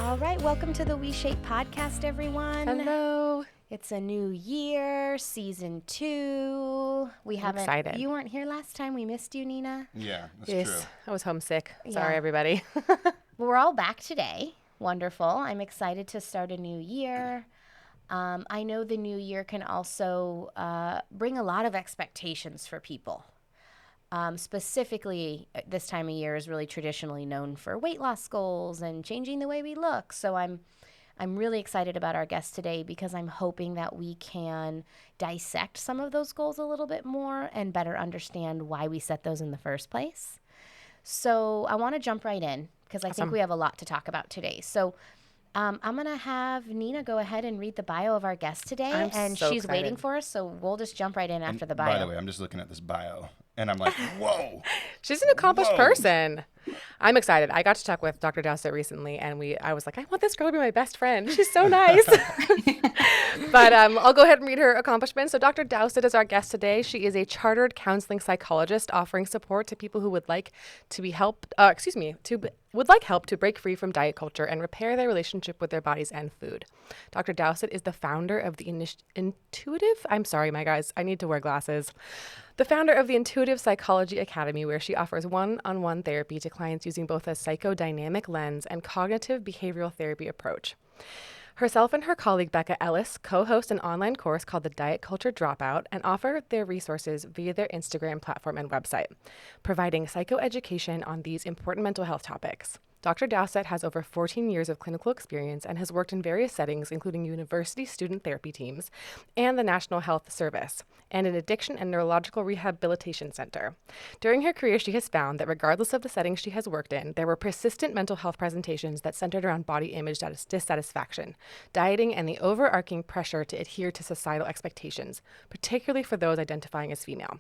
All right, welcome to the WeShape podcast, everyone. Hello. It's a new year, season 2. I'm excited. You weren't here last time. We missed you, Nina. Yeah, that's true. I was homesick. Yeah. Sorry, everybody. We're all back today. Wonderful. I'm excited to start a new year. I know the new year can also bring a lot of expectations for people. Specifically, this time of year is really traditionally known for weight loss goals and changing the way we look. So I'm really excited about our guest today because I'm hoping that we can dissect some of those goals a little bit more and better understand why we set those in the first place. So I want to jump right in because I think we have a lot to talk about today. So I'm going to have Nina go ahead and read the bio of our guest today. She's waiting for us, so we'll just jump right in after the bio. By the way, I'm just looking at this bio, and I'm like, whoa. She's an accomplished person. I'm excited. I got to talk with Dr. Dowset recently, and I was like, I want this girl to be my best friend. She's so nice. But I'll go ahead and read her accomplishments. So Dr. Dowset is our guest today. She is a chartered counseling psychologist offering support to people who would like help to break free from diet culture and repair their relationship with their bodies and food. Dr. Dowset is the founder of the The founder of the Intuitive Psychology Academy, where she offers one-on-one therapy to clients using both a psychodynamic lens and cognitive behavioral therapy approach. Herself and her colleague Becca Ellis co-host an online course called the Diet Culture Dropout and offer their resources via their Instagram platform and website, providing psychoeducation on these important mental health topics. Dr. Dowset has over 14 years of clinical experience and has worked in various settings, including university student therapy teams and the National Health Service, and an addiction and neurological rehabilitation center. During her career, she has found that regardless of the setting she has worked in, there were persistent mental health presentations that centered around body image dissatisfaction, dieting, and the overarching pressure to adhere to societal expectations, particularly for those identifying as female.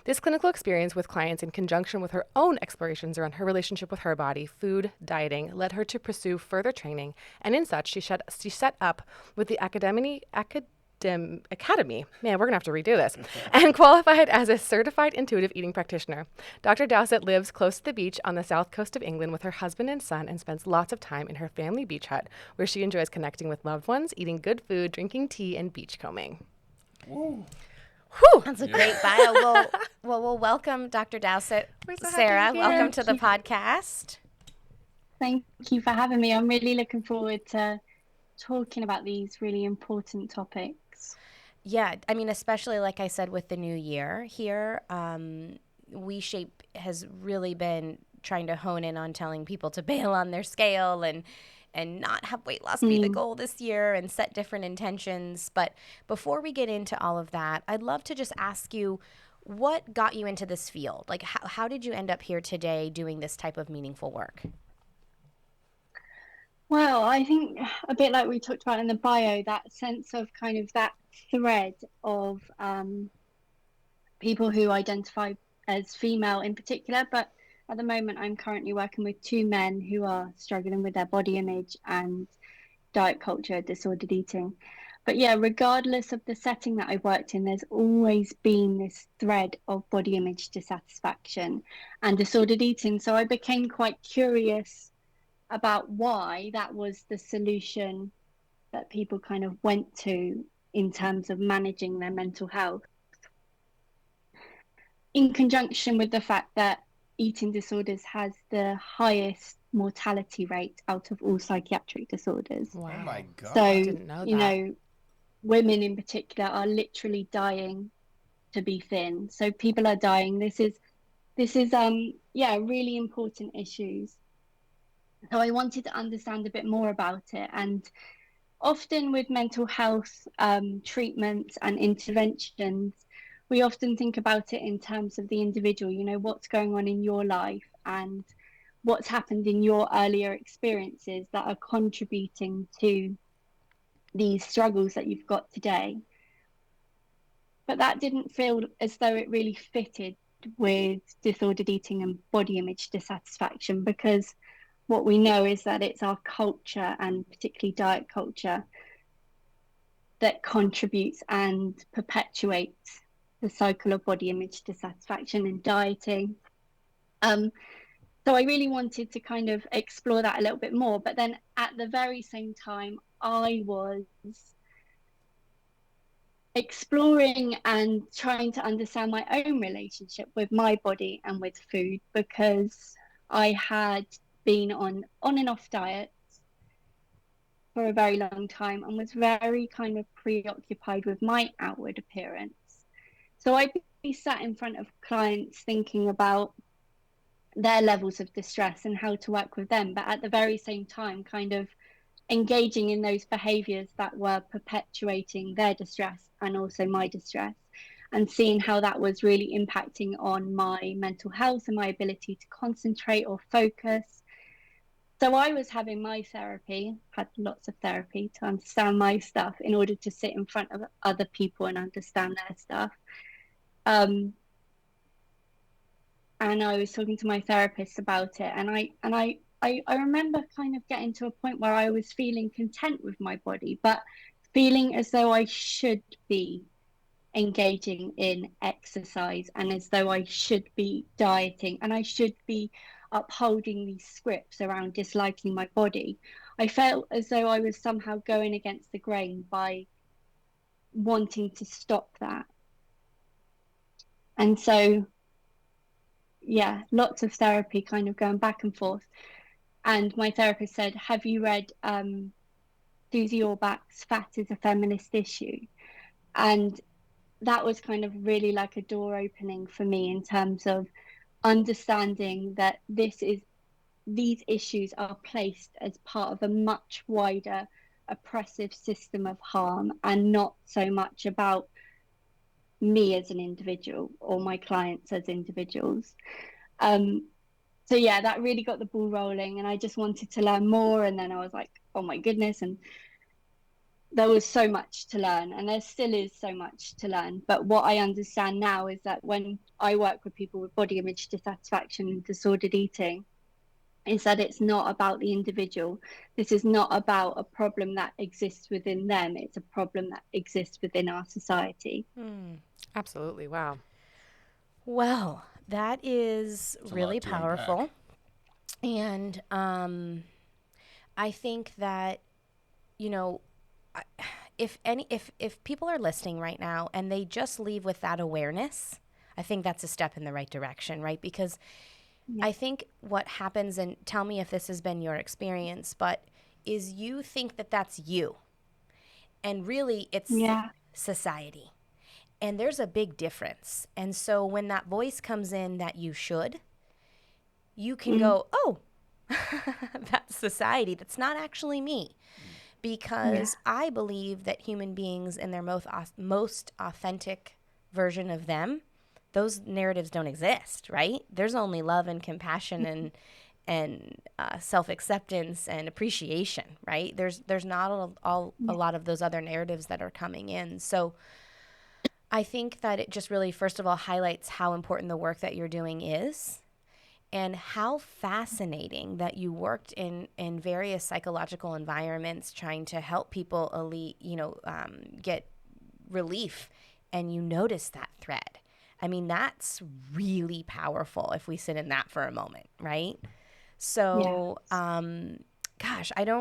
This clinical experience with clients in conjunction with her own explorations around her relationship with her body, food, dieting, led her to pursue further training, and in such, she set up with the Academy, man, we're going to have to redo this, and qualified as a certified intuitive eating practitioner. Dr. Dowset lives close to the beach on the south coast of England with her husband and son and spends lots of time in her family beach hut, where she enjoys connecting with loved ones, eating good food, drinking tea, and beachcombing. Woo. Whew, that's a great bio. We'll welcome Dr. Dowset. Sarah, welcome to the podcast. Thank you for having me. I'm really looking forward to talking about these really important topics. Yeah, I mean, especially like I said with the new year here, WeShape has really been trying to hone in on telling people to bail on their scale and not have weight loss be the goal this year and set different intentions. But before we get into all of that, I'd love to just ask you, what got you into this field? Like, how did you end up here today doing this type of meaningful work? Well, I think a bit like we talked about in the bio, that sense of kind of that thread of people who identify as female in particular, but at the moment, I'm currently working with 2 men who are struggling with their body image and diet culture, disordered eating. But yeah, regardless of the setting that I've worked in, there's always been this thread of body image dissatisfaction and disordered eating. So I became quite curious about why that was the solution that people kind of went to in terms of managing their mental health, in conjunction with the fact that eating disorders has the highest mortality rate out of all psychiatric disorders. Wow. Oh my God. So, I didn't know that. Women in particular are literally dying to be thin. So people are dying. This is really important issues. So I wanted to understand a bit more about it. And often with mental health treatments and interventions, we often think about it in terms of the individual, what's going on in your life and what's happened in your earlier experiences that are contributing to these struggles that you've got today. But that didn't feel as though it really fitted with disordered eating and body image dissatisfaction, because what we know is that it's our culture, and particularly diet culture, that contributes and perpetuates the cycle of body image dissatisfaction and dieting. So I really wanted to kind of explore that a little bit more. But then at the very same time, I was exploring and trying to understand my own relationship with my body and with food, because I had been on and off diets for a very long time and was very kind of preoccupied with my outward appearance. So I'd be sat in front of clients thinking about their levels of distress and how to work with them, but at the very same time, kind of engaging in those behaviors that were perpetuating their distress and also my distress, and seeing how that was really impacting on my mental health and my ability to concentrate or focus. So I was having my therapy, had lots of therapy to understand my stuff in order to sit in front of other people and understand their stuff. And I was talking to my therapist about it, and I remember kind of getting to a point where I was feeling content with my body, but feeling as though I should be engaging in exercise and as though I should be dieting and I should be upholding these scripts around disliking my body. I felt as though I was somehow going against the grain by wanting to stop that. And so, yeah, lots of therapy kind of going back and forth. And my therapist said, have you read Susie Orbach's Fat is a Feminist Issue? And that was kind of really like a door opening for me in terms of understanding that these issues are placed as part of a much wider oppressive system of harm, and not so much about me as an individual or my clients as individuals. So yeah, that really got the ball rolling, and I just wanted to learn more. And then I was like, oh my goodness, and there was so much to learn, and there still is so much to learn. But what I understand now is that when I work with people with body image dissatisfaction and disordered eating, is that it's not about the individual. This is not about a problem that exists within them. It's a problem that exists within our society. Absolutely. Wow. Well, that is It's a really lot to unpack. powerful. And I think that, you know, if people are listening right now and they just leave with that awareness, I think that's a step in the right direction, right? Because I think what happens, and tell me if this has been your experience, but is you think that that's you. And really it's society. And there's a big difference. And so when that voice comes in that you should, you can go, oh, that's society. That's not actually me. Because I believe that human beings in their most authentic version of them, those narratives don't exist, right? There's only love and compassion and self-acceptance and appreciation, right? There's not a lot of those other narratives that are coming in. So I think that it just really, first of all, highlights how important the work that you're doing is, and how fascinating that you worked in various psychological environments trying to help people get relief, and you notice that thread. I mean, that's really powerful if we sit in that for a moment, right? So,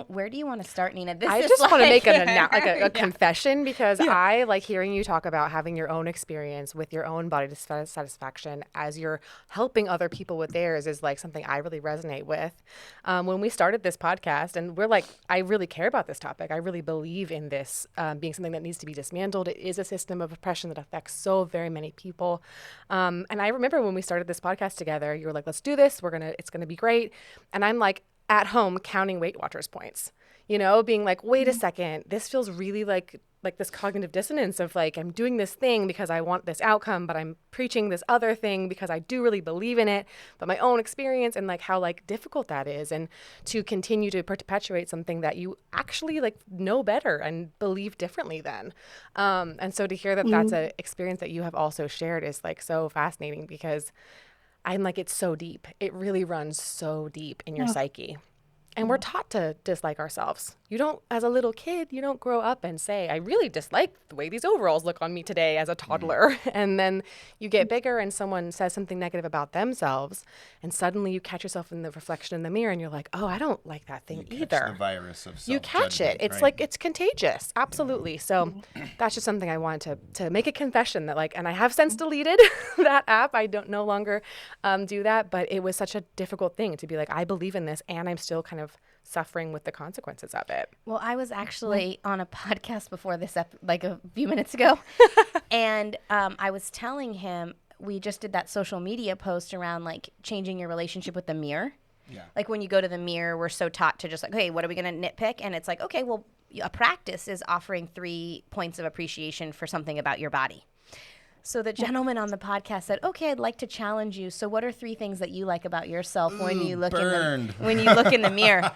where do you want to start, Nina? I just want to make a confession, because I like hearing you talk about having your own experience with your own body dissatisfaction as you're helping other people with theirs is like something I really resonate with. When we started this podcast, and we're like, I really care about this topic. I really believe in this being something that needs to be dismantled. It is a system of oppression that affects so very many people. And I remember when we started this podcast together, you were like, let's do this. It's going to be great. And I'm like, at home counting Weight Watchers points, being like, wait a second, this feels really like this cognitive dissonance of like, I'm doing this thing because I want this outcome, but I'm preaching this other thing because I do really believe in it, but my own experience, and like how like difficult that is, and to continue to perpetuate something that you actually like know better and believe differently than. And so to hear that that's an experience that you have also shared is like so fascinating, because I'm like, it's so deep. It really runs so deep in your psyche. And we're taught to dislike ourselves. you don't, as a little kid, you don't grow up and say, I really dislike the way these overalls look on me today as a toddler. And then you get bigger and someone says something negative about themselves, and suddenly you catch yourself in the reflection in the mirror and you're like, oh, I don't like that thing You either. catch the virus of You catch it. self-judgment, It's right? like, it's contagious. Absolutely. So that's just something I wanted to make a confession that, like, and I have since deleted that app. I don't no longer do that, but it was such a difficult thing to be like, I believe in this and I'm still kind of suffering with the consequences of it. Well, I was actually on a podcast before this, like a few minutes ago, and I was telling him, we just did that social media post around like changing your relationship with the mirror. Yeah. Like when you go to the mirror, we're so taught to just like, hey, what are we going to nitpick? And it's like, okay, well, a practice is offering 3 points of appreciation for something about your body. So the gentleman on the podcast said, okay, I'd like to challenge you. So what are 3 things that you like about yourself when you look when you look in the mirror?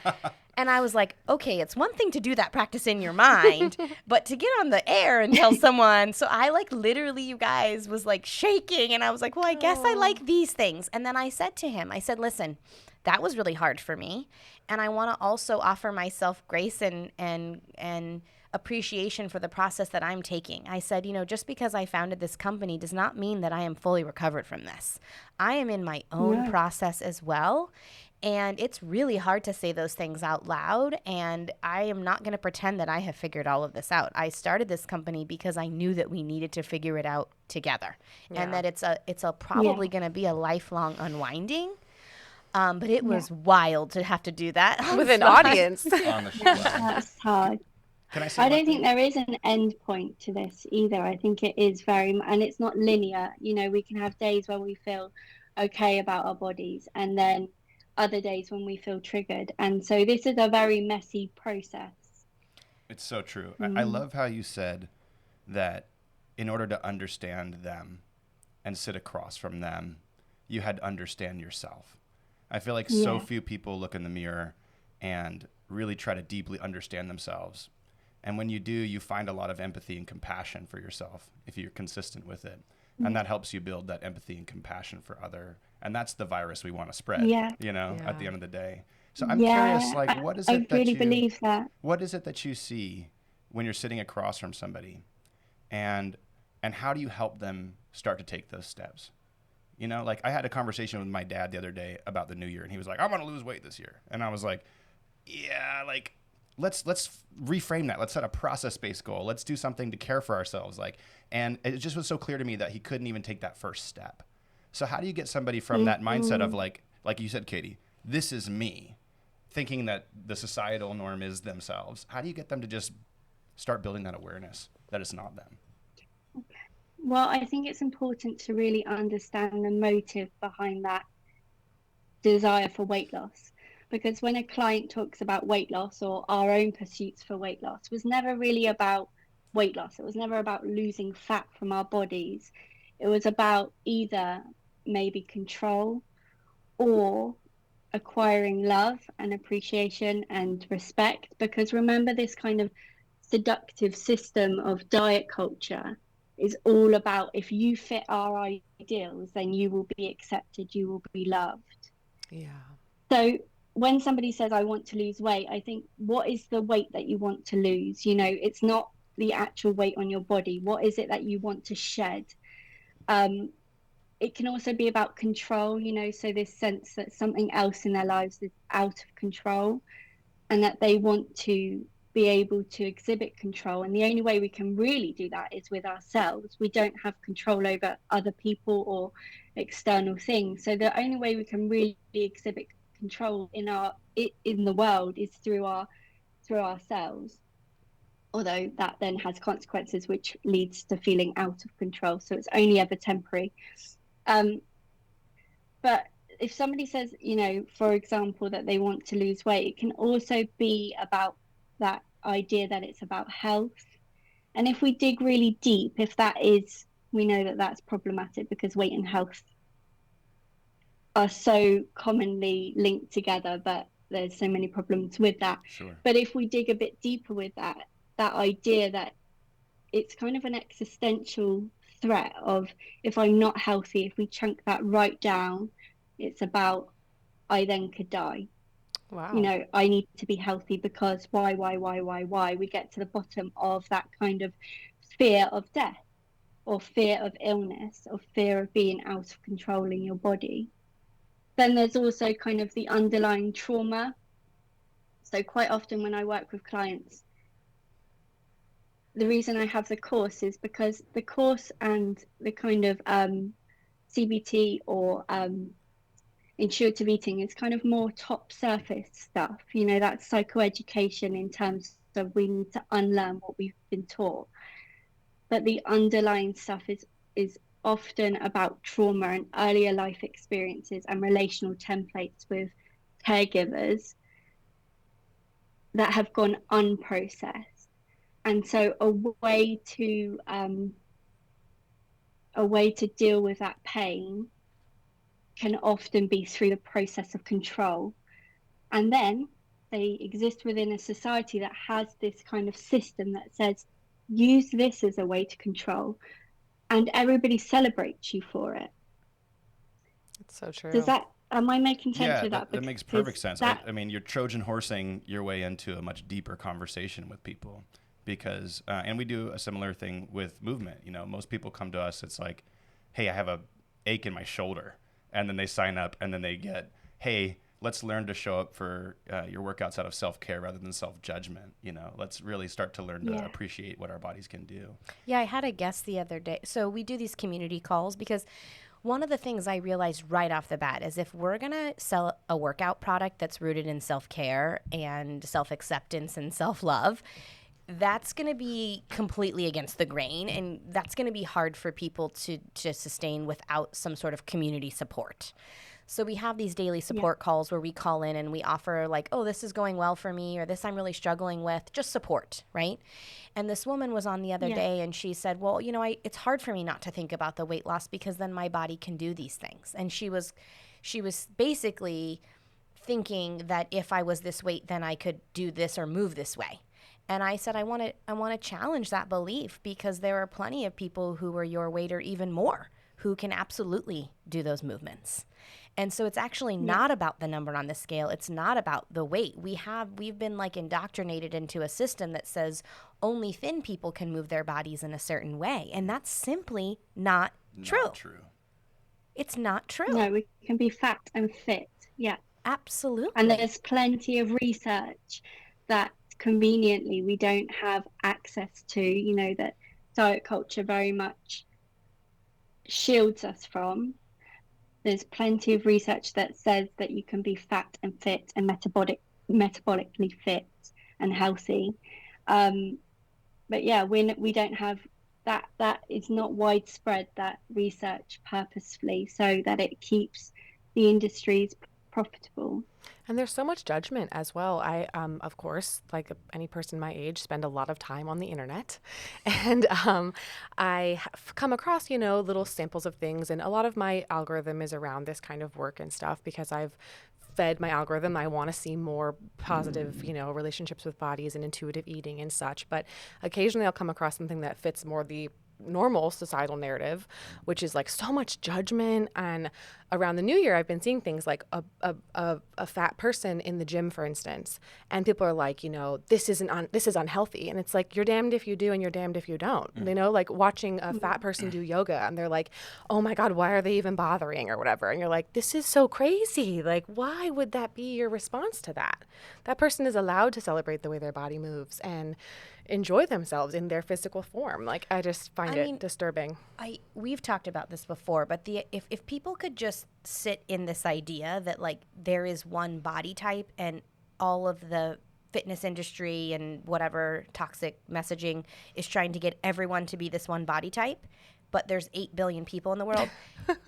And I was like, okay, it's one thing to do that practice in your mind, but to get on the air and tell someone. So I like literally, you guys, was like shaking. And I was like, well, I guess I like these things. And then I said to him, I said, listen, that was really hard for me. And I want to also offer myself grace and appreciation for the process that I'm taking. I said, just because I founded this company does not mean that I am fully recovered from this. I am in my own process as well. And it's really hard to say those things out loud. And I am not going to pretend that I have figured all of this out. I started this company because I knew that we needed to figure it out together, and that it's probably going to be a lifelong unwinding. But it was wild to have to do that With an audience. On the show. That's hard. Can I say I one don't think thing? there is an end point to this either. I think it is and it's not linear. We can have days where we feel okay about our bodies and then other days when we feel triggered. And so this is a very messy process. It's so true. I love how you said that in order to understand them and sit across from them, you had to understand yourself. I feel like so few people look in the mirror and really try to deeply understand themselves. And when you do, you find a lot of empathy and compassion for yourself if you're consistent with it. And that helps you build that empathy and compassion for other. And that's the virus we want to spread, at the end of the day. So I'm curious, like, what is it I really believe that. What is it that you see when you're sitting across from somebody? And how do you help them start to take those steps? Like I had a conversation with my dad the other day about the new year, and he was like, I want to lose weight this year. And I was like, yeah, like, let's reframe that. Let's set a process-based goal. Let's do something to care for ourselves. And it just was so clear to me that he couldn't even take that first step. So how do you get somebody from that mindset of like you said, Katie, this is me, thinking that the societal norm is themselves? How do you get them to just start building that awareness that it's not them? Well, I think it's important to really understand the motive behind that desire for weight loss. Because when a client talks about weight loss or our own pursuits for weight loss, it was never really about weight loss. It was never about losing fat from our bodies. It was about either maybe control or acquiring love and appreciation and respect. Because remember, this kind of seductive system of diet culture is all about, if you fit our ideals, then you will be accepted, you will be loved. Yeah. So when somebody says, I want to lose weight, I think, what is the weight that you want to lose? It's not the actual weight on your body. What is it that you want to shed? It can also be about control, so this sense that something else in their lives is out of control and that they want to be able to exhibit control. And the only way we can really do that is with ourselves. We don't have control over other people or external things. So the only way we can really exhibit control in the world is through ourselves, although that then has consequences which leads to feeling out of control, so it's only ever temporary. But if somebody says, for example, that they want to lose weight, it can also be about that idea that it's about health. And if we dig really deep, we know that that's problematic because weight and health are so commonly linked together, but there's so many problems with that. Sure. But if we dig a bit deeper with that idea that it's kind of an existential threat of, if I'm not healthy, if we chunk that right down, it's about, I then could die. Wow. I need to be healthy because why? We get to the bottom of that kind of fear of death or fear of illness or fear of being out of control in your body. Then there's also kind of the underlying trauma. So quite often when I work with clients, the reason I have the course is because the course and the kind of CBT or intuitive eating is kind of more top surface stuff. That's psychoeducation in terms of we need to unlearn what we've been taught. But the underlying stuff is often about trauma and earlier life experiences and relational templates with caregivers that have gone unprocessed. And so a way to deal with that pain can often be through the process of control. And then they exist within a society that has this kind of system that says, use this as a way to control, and everybody celebrates you for it. It's so Does true. that, am I making sense Yeah, with that? that makes perfect Because sense. that, I mean, you're Trojan horsing your way into a much deeper conversation with people because, and we do a similar thing with movement. Most people come to us, it's like, hey, I have a ache in my shoulder. And then they sign up and then they get, hey, let's learn to show up for your workouts out of self-care rather than self-judgment. Let's really start to learn to yeah, appreciate what our bodies can do. Yeah, I had a guest the other day. So we do these community calls because one of the things I realized right off the bat is if we're going to sell a workout product that's rooted in self care and self acceptance and self love, that's going to be completely against the grain. And that's going to be hard for people to sustain without some sort of community support. So we have these daily yeah, support calls where we call in and we offer like, oh, this is going well for me or this I'm really struggling with, just support, right? And this woman was on the other yeah, day and she said, well, it's hard for me not to think about the weight loss because then my body can do these things. And she was basically thinking that if I was this weight, then I could do this or move this way. And I said, I want to challenge that belief because there are plenty of people who are your weight or even more who can absolutely do those movements. And so it's actually yeah, not about the number on the scale. It's not about the weight. We've been like indoctrinated into a system that says only thin people can move their bodies in a certain way. And that's simply not true. Not true. It's not true. no, we can be fat and fit. Yeah. And Absolutely. there's plenty of research that conveniently we don't have access to, that diet culture very much shields us from. There's plenty of research that says that you can be fat and fit and metabolically fit and healthy. Um, but yeah, we don't have that. That is not widespread, that research, purposefully, so that it keeps the industries profitable. And there's so much judgment as well. I, of course, like any person my age, spend a lot of time on the internet. And I have come across, little samples of things. And a lot of my algorithm is around this kind of work and stuff because I've fed my algorithm. I want to see more positive, relationships with bodies and intuitive eating and such. But occasionally I'll come across something that fits more the normal societal narrative, which is like so much judgment. And around the new year, I've been seeing things like a fat person in the gym, for instance, and people are like, this is unhealthy, and it's like you're damned if you do and you're damned if you don't. Like watching a fat person do yoga, and they're like, oh my god, why are they even bothering or whatever? And you're like, this is so crazy. Like, why would that be your response to that? That person is allowed to celebrate the way their body moves and enjoy themselves in their physical form. Like, I just find it disturbing. We've talked about this before, but if people could just sit in this idea that like there is one body type and all of the fitness industry and whatever toxic messaging is trying to get everyone to be this one body type, but there's 8 billion people in the world,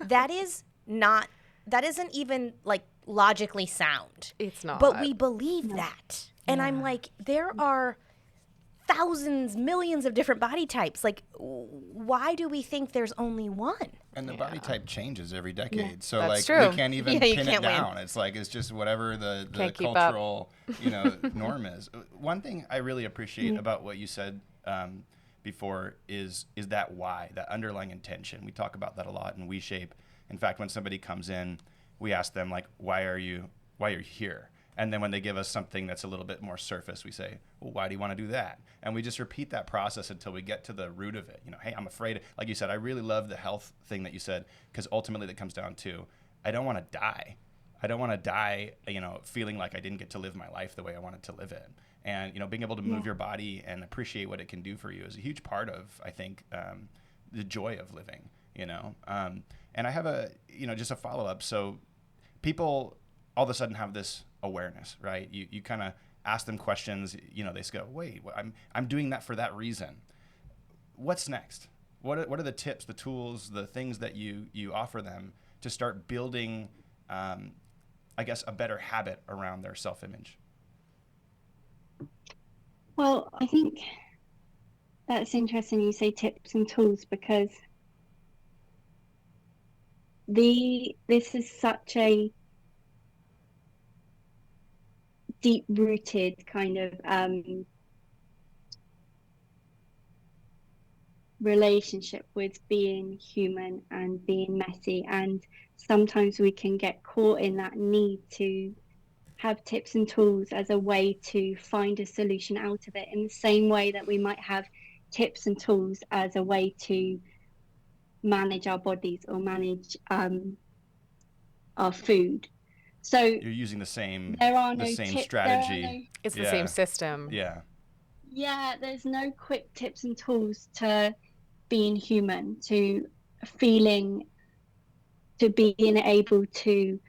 that isn't even like logically sound. It's not. But we believe that. And I'm Yeah. like, there are thousands, millions of different body types. Like, why do we think there's only one? And the body type changes every decade. So That's like true. we can't even Yeah, you pin can't it win. down. It's just whatever the Can't keep up. cultural, norm is. One thing I really appreciate about what you said before is that why, that underlying intention. We talk about that a lot in WeShape. In fact, when somebody comes in, we ask them like, why are you here? And then when they give us something that's a little bit more surface, we say, well, why do you want to do that? And we just repeat that process until we get to the root of it. You know, hey, I'm afraid. Like you said, I really love the health thing that you said, because ultimately that comes down to, I don't want to die. I don't want to die, you know, feeling like I didn't get to live my life the way I wanted to live it. And, you know, being able to move your body and appreciate what it can do for you is a huge part of, I think, the joy of living, you know. And I have just a follow-up. So people all of a sudden have this awareness, right? You kind of ask them questions, you know, they go, wait, I'm doing that for that reason. What's next? What are the tips, the tools, the things that you offer them to start building, I guess, a better habit around their self-image? Well, I think that's interesting you say tips and tools, because this is such a deep-rooted kind of relationship with being human and being messy, and sometimes we can get caught in that need to have tips and tools as a way to find a solution out of it, in the same way that we might have tips and tools as a way to manage our bodies or manage our food. So You're using the same there are no tips. strategy. It's the same system. Yeah. Yeah, there's no quick tips and tools to being human, to feeling, to being able to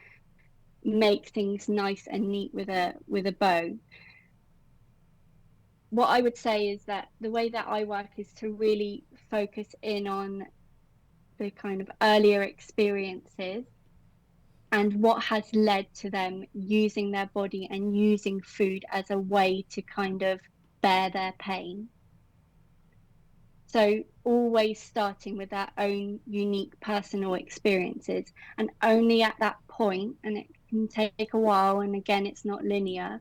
make things nice and neat with a bow. What I would say is that the way that I work is to really focus in on the kind of earlier experiences and what has led to them using their body and using food as a way to kind of bear their pain. So always starting with their own unique personal experiences, and only at that point, and it can take a while, and again, it's not linear,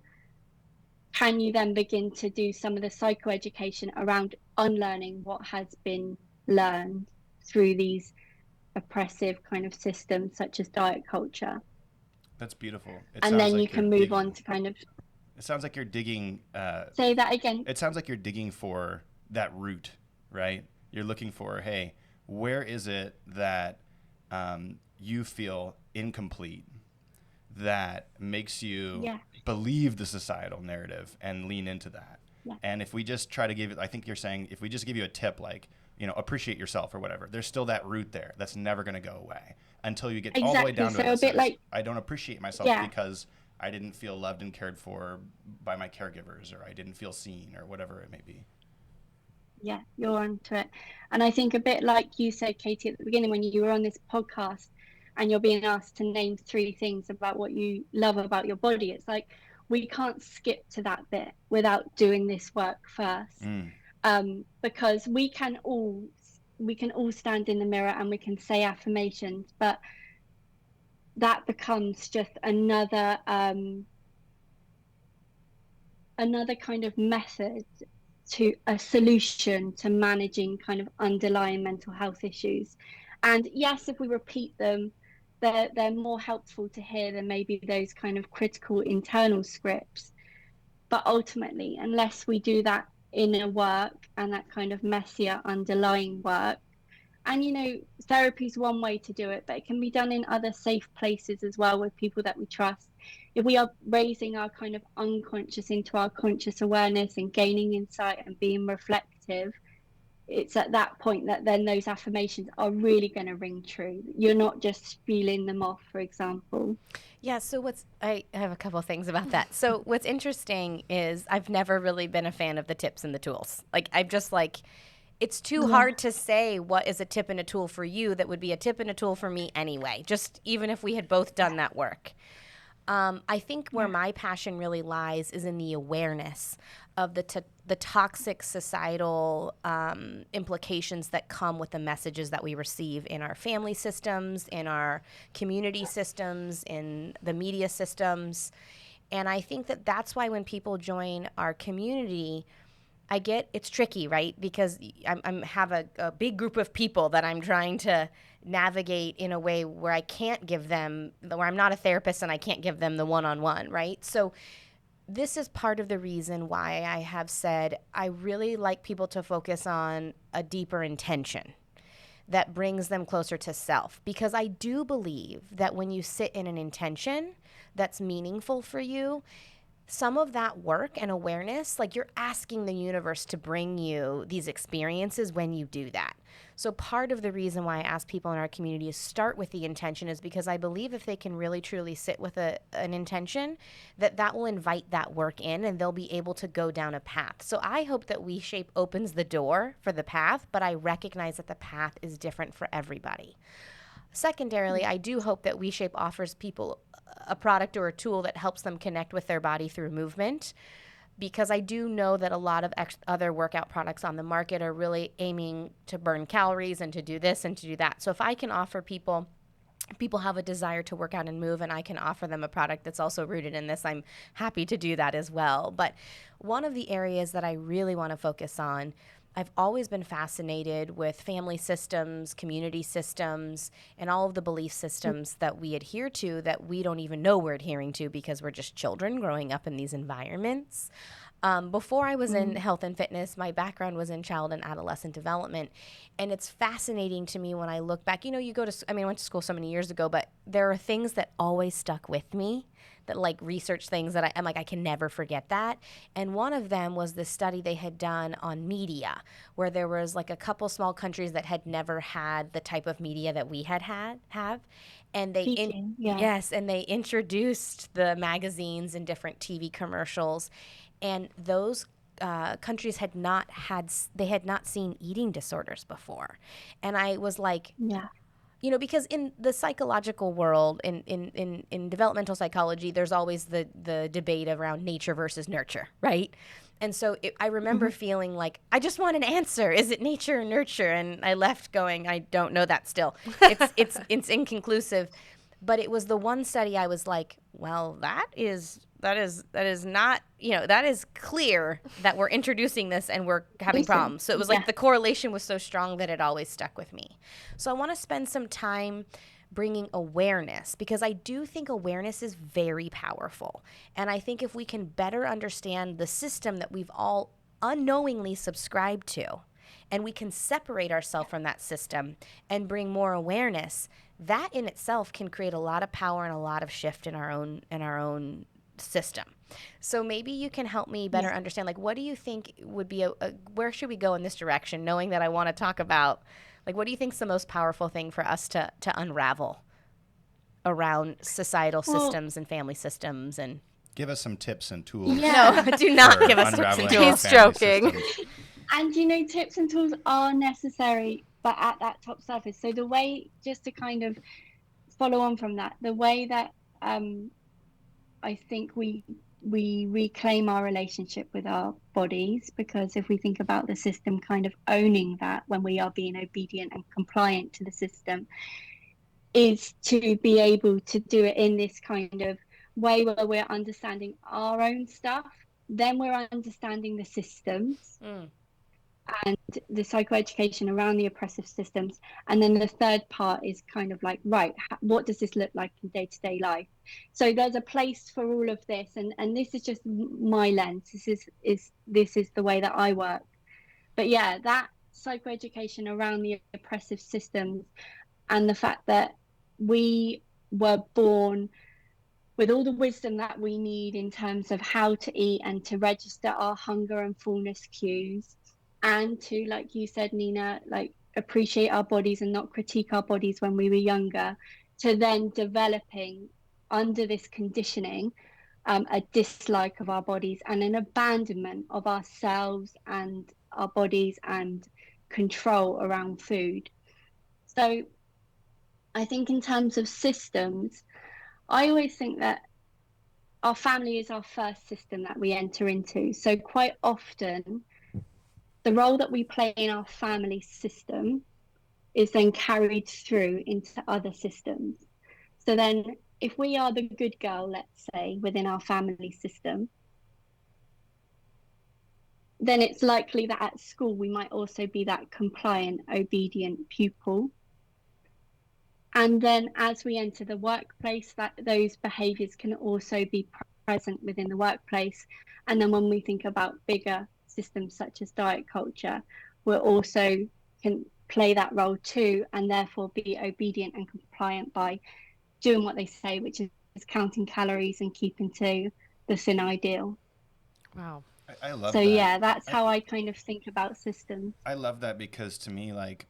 can you then begin to do some of the psychoeducation around unlearning what has been learned through these oppressive kind of systems such as diet culture. That's beautiful. And then you can move on to kind of... It sounds like you're digging... Say that again. It sounds like you're digging for that root, right? You're looking for, hey, where is it that you feel incomplete, that makes you believe the societal narrative and lean into that? Yeah. And if we just try to give it, I think you're saying, if we just give you a tip like, you know, appreciate yourself or whatever, there's still that root there that's never going to go away until you get all the way down to it. So a bit like, I don't appreciate myself because I didn't feel loved and cared for by my caregivers, or I didn't feel seen, or whatever it may be. Yeah, you're onto it. And I think a bit like you said, Katie, at the beginning when you were on this podcast and you're being asked to name 3 things about what you love about your body, it's like we can't skip to that bit without doing this work first. Because we can all stand in the mirror and we can say affirmations, but that becomes just another kind of method to a solution to managing kind of underlying mental health issues. And yes, if we repeat them, they're more helpful to hear than maybe those kind of critical internal scripts. But ultimately, unless we do that inner work and that kind of messier underlying work, and you know, therapy is one way to do it, but it can be done in other safe places as well with people that we trust. If we are raising our kind of unconscious into our conscious awareness and gaining insight and being reflective, it's at that point that then those affirmations are really going to ring true. You're not just feeling them off, for example. Yeah, so I have a couple of things about that. So what's interesting is I've never really been a fan of the tips and the tools. Like, I'm just like, it's too hard to say what is a tip and a tool for you that would be a tip and a tool for me anyway, just even if we had both done that work. I think where my passion really lies is in the awareness of the toxic societal implications that come with the messages that we receive in our family systems, in our community systems, in the media systems. And I think that that's why when people join our community, I get it's tricky, right? Because I'm have a big group of people that I'm trying to navigate in a way where I can't give them, where I'm not a therapist and I can't give them the one-on-one, right? So this is part of the reason why I have said I really like people to focus on a deeper intention that brings them closer to self. Because I do believe that when you sit in an intention that's meaningful for you, some of that work and awareness, like you're asking the universe to bring you these experiences when you do that. So part of the reason why I ask people in our community to start with the intention is because I believe if they can really truly sit with an intention, that will invite that work in and they'll be able to go down a path. So I hope that WeShape opens the door for the path, but I recognize that the path is different for everybody. Secondarily, I do hope that WeShape offers people a product or a tool that helps them connect with their body through movement, because I do know that a lot of other workout products on the market are really aiming to burn calories and to do this and to do that. So if I can offer people have a desire to work out and move, and I can offer them a product that's also rooted in this, I'm happy to do that as well. But one of the areas that I really want to focus on, I've always been fascinated with family systems, community systems, and all of the belief systems that we adhere to that we don't even know we're adhering to because we're just children growing up in these environments. Before I was in health and fitness, my background was in child and adolescent development. And it's fascinating to me when I look back. You know, I went to school so many years ago, but there are things that always stuck with me, that like research things that I'm like, I can never forget that. And one of them was the study they had done on media, where there was like a couple small countries that had never had the type of media that we have. And yes, and they introduced the magazines and different TV commercials, and those countries had not seen eating disorders before. And I was like, Yeah. you know, because in the psychological world, in developmental psychology, there's always the debate around nature versus nurture, right? And so I remember feeling like, I just want an answer. Is it nature or nurture? And I left going, I don't know that still. It's inconclusive. But it was the one study I was like, well, that is not, you know, that is clear that we're introducing this and we're having problems. So it was like the correlation was so strong that it always stuck with me. So I want to spend some time bringing awareness, because I do think awareness is very powerful. And I think if we can better understand the system that we've all unknowingly subscribed to, and we can separate ourselves from that system and bring more awareness, that in itself can create a lot of power and a lot of shift in our own system. So maybe you can help me better understand, like, what do you think would be where should we go in this direction, knowing that I want to talk about, like, what do you think is the most powerful thing for us to unravel around societal systems and family systems? And give us some tips and tools. No, do not give us tips and tools. He's joking. And you know, tips and tools are necessary, but at that top surface. So the way, just to kind of follow on from that, the way that I think we reclaim our relationship with our bodies, because if we think about the system kind of owning that when we are being obedient and compliant to the system, is to be able to do it in this kind of way where we're understanding our own stuff, then we're understanding the systems and the psychoeducation around the oppressive systems. And then the third part is kind of like, right, what does this look like in day-to-day life? So there's a place for all of this, and this is just my lens. This is the way that I work. But yeah, that psychoeducation around the oppressive systems, and the fact that we were born with all the wisdom that we need in terms of how to eat and to register our hunger and fullness cues, and to, like you said, Nina, like appreciate our bodies and not critique our bodies when we were younger, to then developing under this conditioning a dislike of our bodies and an abandonment of ourselves and our bodies and control around food. So I think in terms of systems, I always think that our family is our first system that we enter into. So quite often, the role that we play in our family system is then carried through into other systems. So then if we are the good girl, let's say, within our family system, then it's likely that at school we might also be that compliant, obedient pupil. And then as we enter the workplace, that those behaviors can also be present within the workplace. And then when we think about bigger systems such as diet culture, we're also can play that role too, and therefore be obedient and compliant by doing what they say, which is counting calories and keeping to the thin ideal. Wow. I So love that. yeah, that's how I kind of think about systems. I love that because to me, like,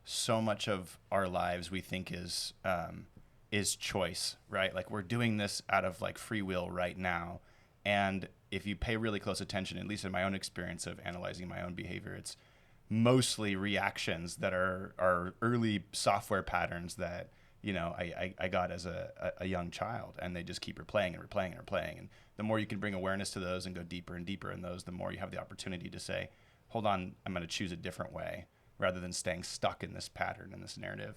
so much of our lives we think is choice, right? Like we're doing this out of like free will right now, and if you pay really close attention, at least in my own experience of analyzing my own behavior, it's mostly reactions that are early software patterns that I got as a young child, and they just keep replaying and replaying and replaying. And the more you can bring awareness to those and go deeper and deeper in those, the more you have the opportunity to say, hold on, I'm going to choose a different way rather than staying stuck in this pattern, in this narrative.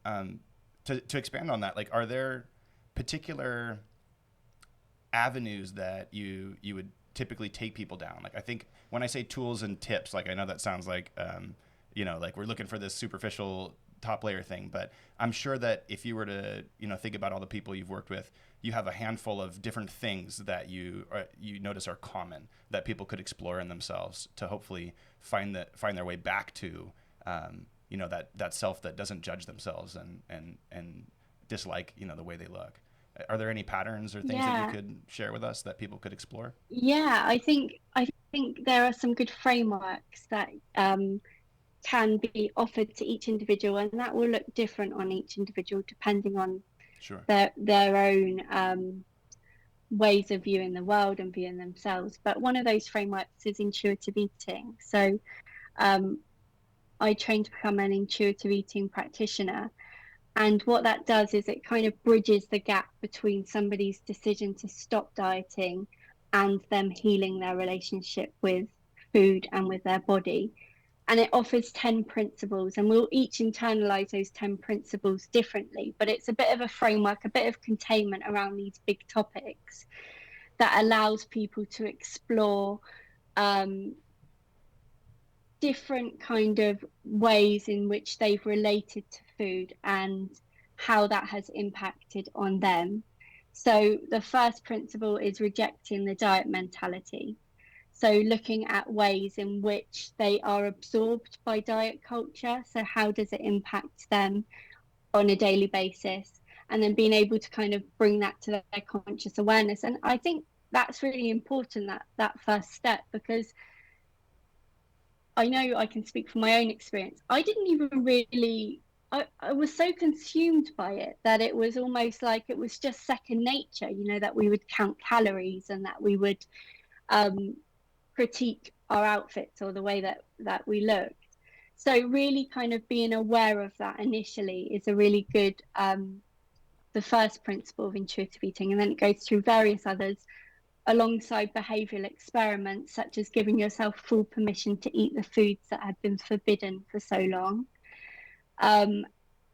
To expand on that, like, are there particular avenues that you would typically take people down? Like, I think when I say tools and tips, like, I know that sounds like, like we're looking for this superficial top layer thing, but I'm sure that if you were to, think about all the people you've worked with, you have a handful of different things that you notice are common that people could explore in themselves to hopefully find their way back to, that self that doesn't judge themselves and dislike, the way they look. Are there any patterns or things that you Yeah. could share with us that people could explore? Yeah, I think there are some good frameworks that can be offered to each individual, and that will look different on each individual depending on Sure. their own ways of viewing the world and viewing themselves. But one of those frameworks is intuitive eating. So um, I trained to become an intuitive eating practitioner. And what that does is it kind of bridges the gap between somebody's decision to stop dieting and them healing their relationship with food and with their body. And it offers 10 principles, and we'll each internalize those 10 principles differently. But it's a bit of a framework, a bit of containment around these big topics that allows people to explore um, different kind of ways in which they've related to food and how that has impacted on them. So the first principle is rejecting the diet mentality. So looking at ways in which they are absorbed by diet culture. So how does it impact them on a daily basis? And then being able to kind of bring that to their conscious awareness. And I think that's really important, that first step, because I know I can speak from my own experience. I didn't even really, I was so consumed by it that it was almost like it was just second nature, that we would count calories and that we would um, critique our outfits or the way that we looked. So really kind of being aware of that initially is a really good, the first principle of intuitive eating. And then it goes through various others alongside behavioural experiments, such as giving yourself full permission to eat the foods that have been forbidden for so long.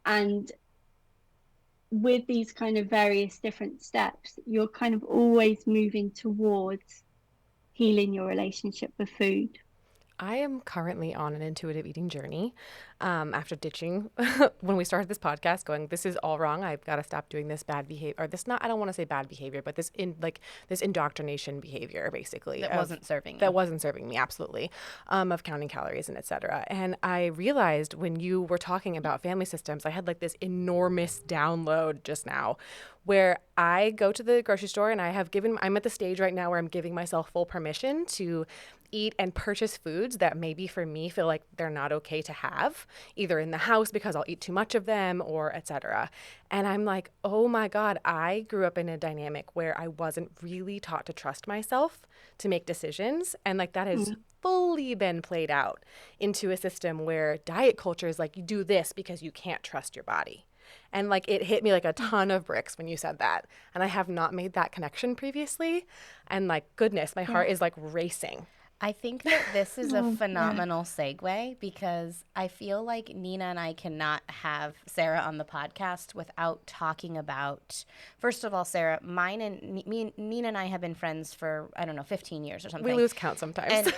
And with these kind of various different steps, you're kind of always moving towards healing your relationship with food. I am currently on an intuitive eating journey after ditching when we started this podcast going, this is all wrong. I've got to stop doing this bad behavior, or this not, I don't want to say bad behavior, but this indoctrination behavior, basically. That wasn't serving you. That wasn't serving me, absolutely, of counting calories and et cetera. And I realized when you were talking about family systems, I had like this enormous download just now where I go to the grocery store and I'm at the stage right now where I'm giving myself full permission to eat and purchase foods that maybe for me feel like they're not okay to have, either in the house because I'll eat too much of them or etc. And I'm like, oh my God, I grew up in a dynamic where I wasn't really taught to trust myself to make decisions. And like that has fully been played out into a system where diet culture is like, you do this because you can't trust your body. And like it hit me like a ton of bricks when you said that. And I have not made that connection previously. And like, goodness, my heart is like racing. I think that this is a phenomenal segue because I feel like Nina and I cannot have Sara on the podcast without talking about, first of all, Sara, Nina and I have been friends for, I don't know, 15 years or something. We lose count sometimes. And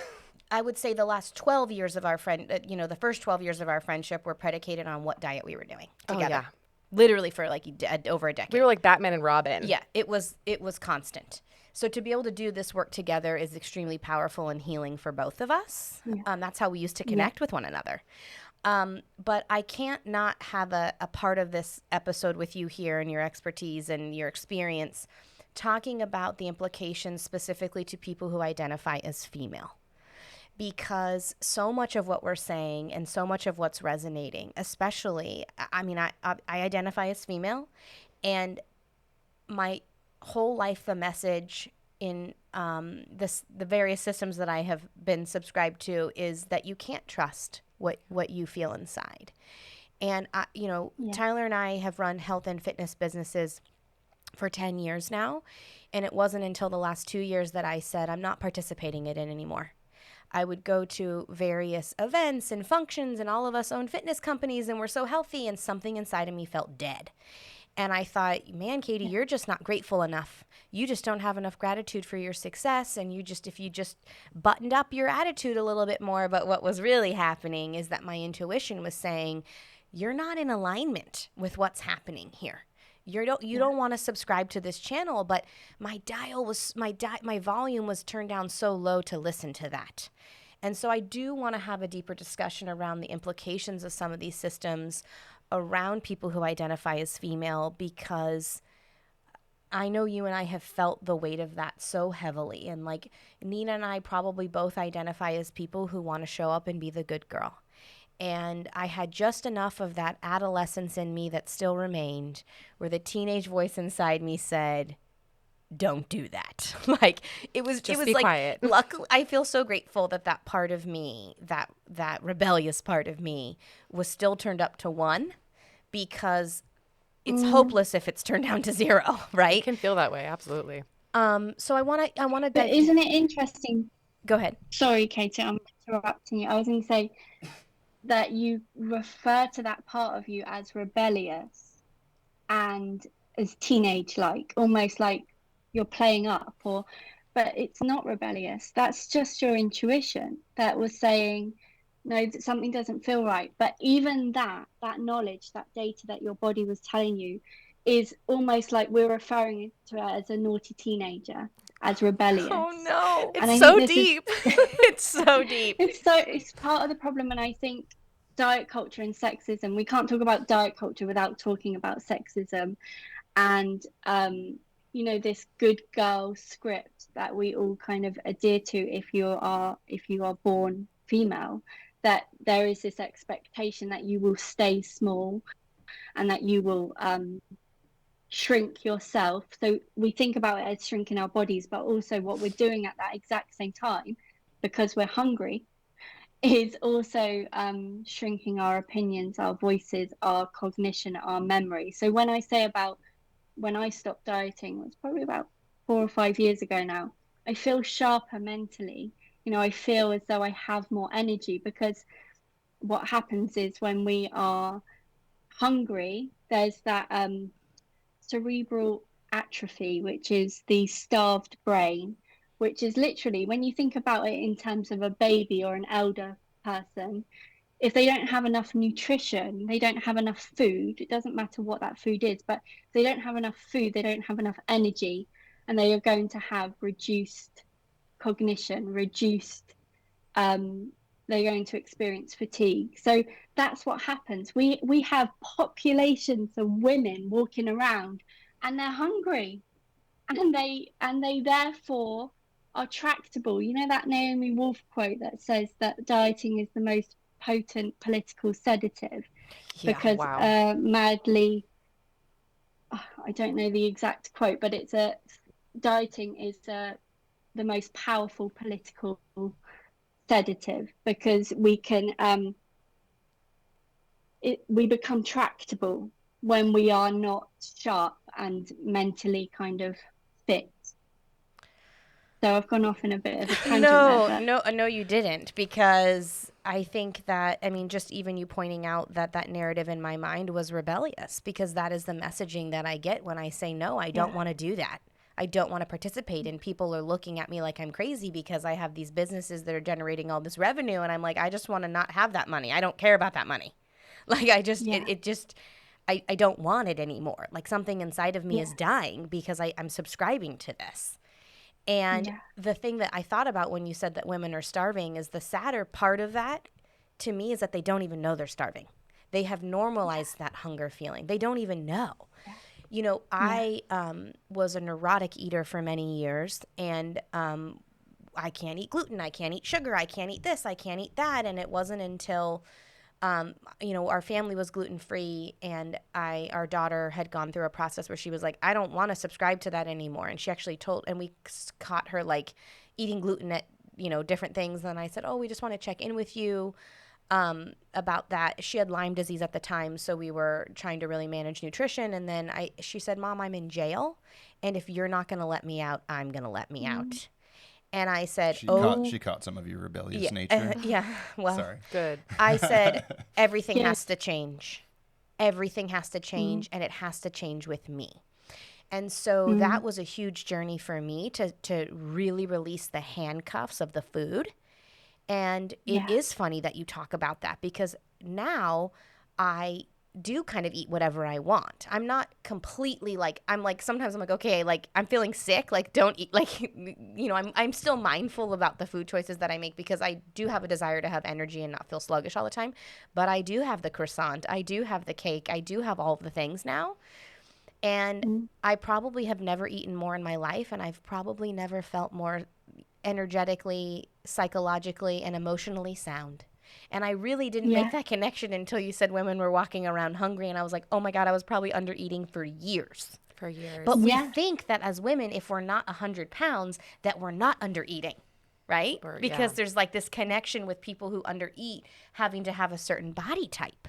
I would say the last 12 years of our the first 12 years of our friendship were predicated on what diet we were doing together. Oh, yeah. Literally for like over a decade. We were like Batman and Robin. Yeah, it was constant. So to be able to do this work together is extremely powerful and healing for both of us. Yeah. That's how we used to connect with one another. But I can't not have a part of this episode with you here and your expertise and your experience talking about the implications specifically to people who identify as female. Because so much of what we're saying and so much of what's resonating, especially, I identify as female, and my whole life, the message in the various systems that I have been subscribed to is that you can't trust what you feel inside. And, Tyler and I have run health and fitness businesses for 10 years now. And it wasn't until the last 2 years that I said, I'm not participating in it anymore. I would go to various events and functions, and all of us own fitness companies, and we're so healthy, and something inside of me felt dead. And I thought, man, Katie, you're just not grateful enough. You just don't have enough gratitude for your success. And if you just buttoned up your attitude a little bit more. But what was really happening is that my intuition was saying, you're not in alignment with what's happening here. You don't want to subscribe to this channel, but my volume was turned down so low to listen to that. And so I do want to have a deeper discussion around the implications of some of these systems around people who identify as female, because I know you and I have felt the weight of that so heavily. And like Nina and I probably both identify as people who want to show up and be the good girl. And I had just enough of that adolescence in me that still remained, where the teenage voice inside me said, don't do that. Like it was Just like quiet. Luckily, I feel so grateful that part of me, that rebellious part of me, was still turned up to 1, because it's hopeless if it's turned down to 0, right? You can feel that way, absolutely. So I want to But isn't it interesting? Go ahead. Sorry, Katie, I'm interrupting you. I was going to say that you refer to that part of you as rebellious and as teenage-like, almost like you're playing up, but it's not rebellious. That's just your intuition that was saying, no, something doesn't feel right. But even that knowledge, that data that your body was telling you, is almost like we're referring to it as a naughty teenager, as rebellious. Oh no, it's so deep. It's so deep. It's part of the problem. And I think diet culture and sexism, we can't talk about diet culture without talking about sexism and this good girl script that we all kind of adhere to if you are born female, that there is this expectation that you will stay small and that you will shrink yourself. So we think about it as shrinking our bodies, but also what we're doing at that exact same time, because we're hungry, is also shrinking our opinions, our voices, our cognition, our memory. So when I say about when I stopped dieting, it was probably about 4 or 5 years ago now, I feel sharper mentally. I feel as though I have more energy, because what happens is when we are hungry, there's that cerebral atrophy, which is the starved brain, which is literally, when you think about it in terms of a baby or an elder person, if they don't have enough nutrition, they don't have enough food, it doesn't matter what that food is, but if they don't have enough food, they don't have enough energy, and they are going to have reduced cognition, they're going to experience fatigue. So that's what happens. We have populations of women walking around and they're hungry, and they therefore are tractable. That Naomi Wolf quote that says that dieting is the most potent political sedative, because madly, I don't know the exact quote, but dieting is the most powerful political sedative, because we can we become tractable when we are not sharp and mentally kind of fit. So I've gone off in a bit of a tangent there. No, you didn't, because I think that, just even you pointing out that narrative in my mind was rebellious, because that is the messaging that I get when I say, no, I don't want to do that. I don't want to participate, and people are looking at me like I'm crazy because I have these businesses that are generating all this revenue, and I'm like, I just want to not have that money. I don't care about that money. Like I just Yeah. it just I don't want it anymore. Like something inside of me Yeah. is dying because I'm subscribing to this. And Yeah. the thing that I thought about when you said that women are starving is the sadder part of that to me is that they don't even know they're starving. They have normalized that hunger feeling. They don't even know. Yeah. You know, Yeah. I was a neurotic eater for many years, and I can't eat gluten, I can't eat sugar, I can't eat this, I can't eat that. And it wasn't until our family was gluten free, and our daughter had gone through a process where she was like, I don't want to subscribe to that anymore. And she actually and we caught her like eating gluten at, different things. And I said, oh, we just want to check in with you about that. She had Lyme disease at the time, so we were trying to really manage nutrition. And then she said, Mom, I'm in jail, and if you're not going to let me out, I'm going to let me out. And I said, She caught some of your rebellious yeah, nature. yeah. Well, Sorry. Good. I said, everything Yeah. has to change. Everything has to change, and it has to change with me. And so that was a huge journey for me to really release the handcuffs of the food. And it Yeah. is funny that you talk about that, because now I do kind of eat whatever I want. I'm not completely like, sometimes I'm like, okay, like I'm feeling sick, like don't eat, like, I'm still mindful about the food choices that I make, because I do have a desire to have energy and not feel sluggish all the time. But I do have the croissant, I do have the cake, I do have all of the things now. And I probably have never eaten more in my life, and I've probably never felt more energetically, psychologically, and emotionally sound. And I really didn't Yeah. make that connection until you said women were walking around hungry, and I was like, oh my God, I was probably under eating for years. For years. But we Yeah. think that as women, if we're not 100 pounds, that we're not under eating, right? Because there's like this connection with people who under eat having to have a certain body type.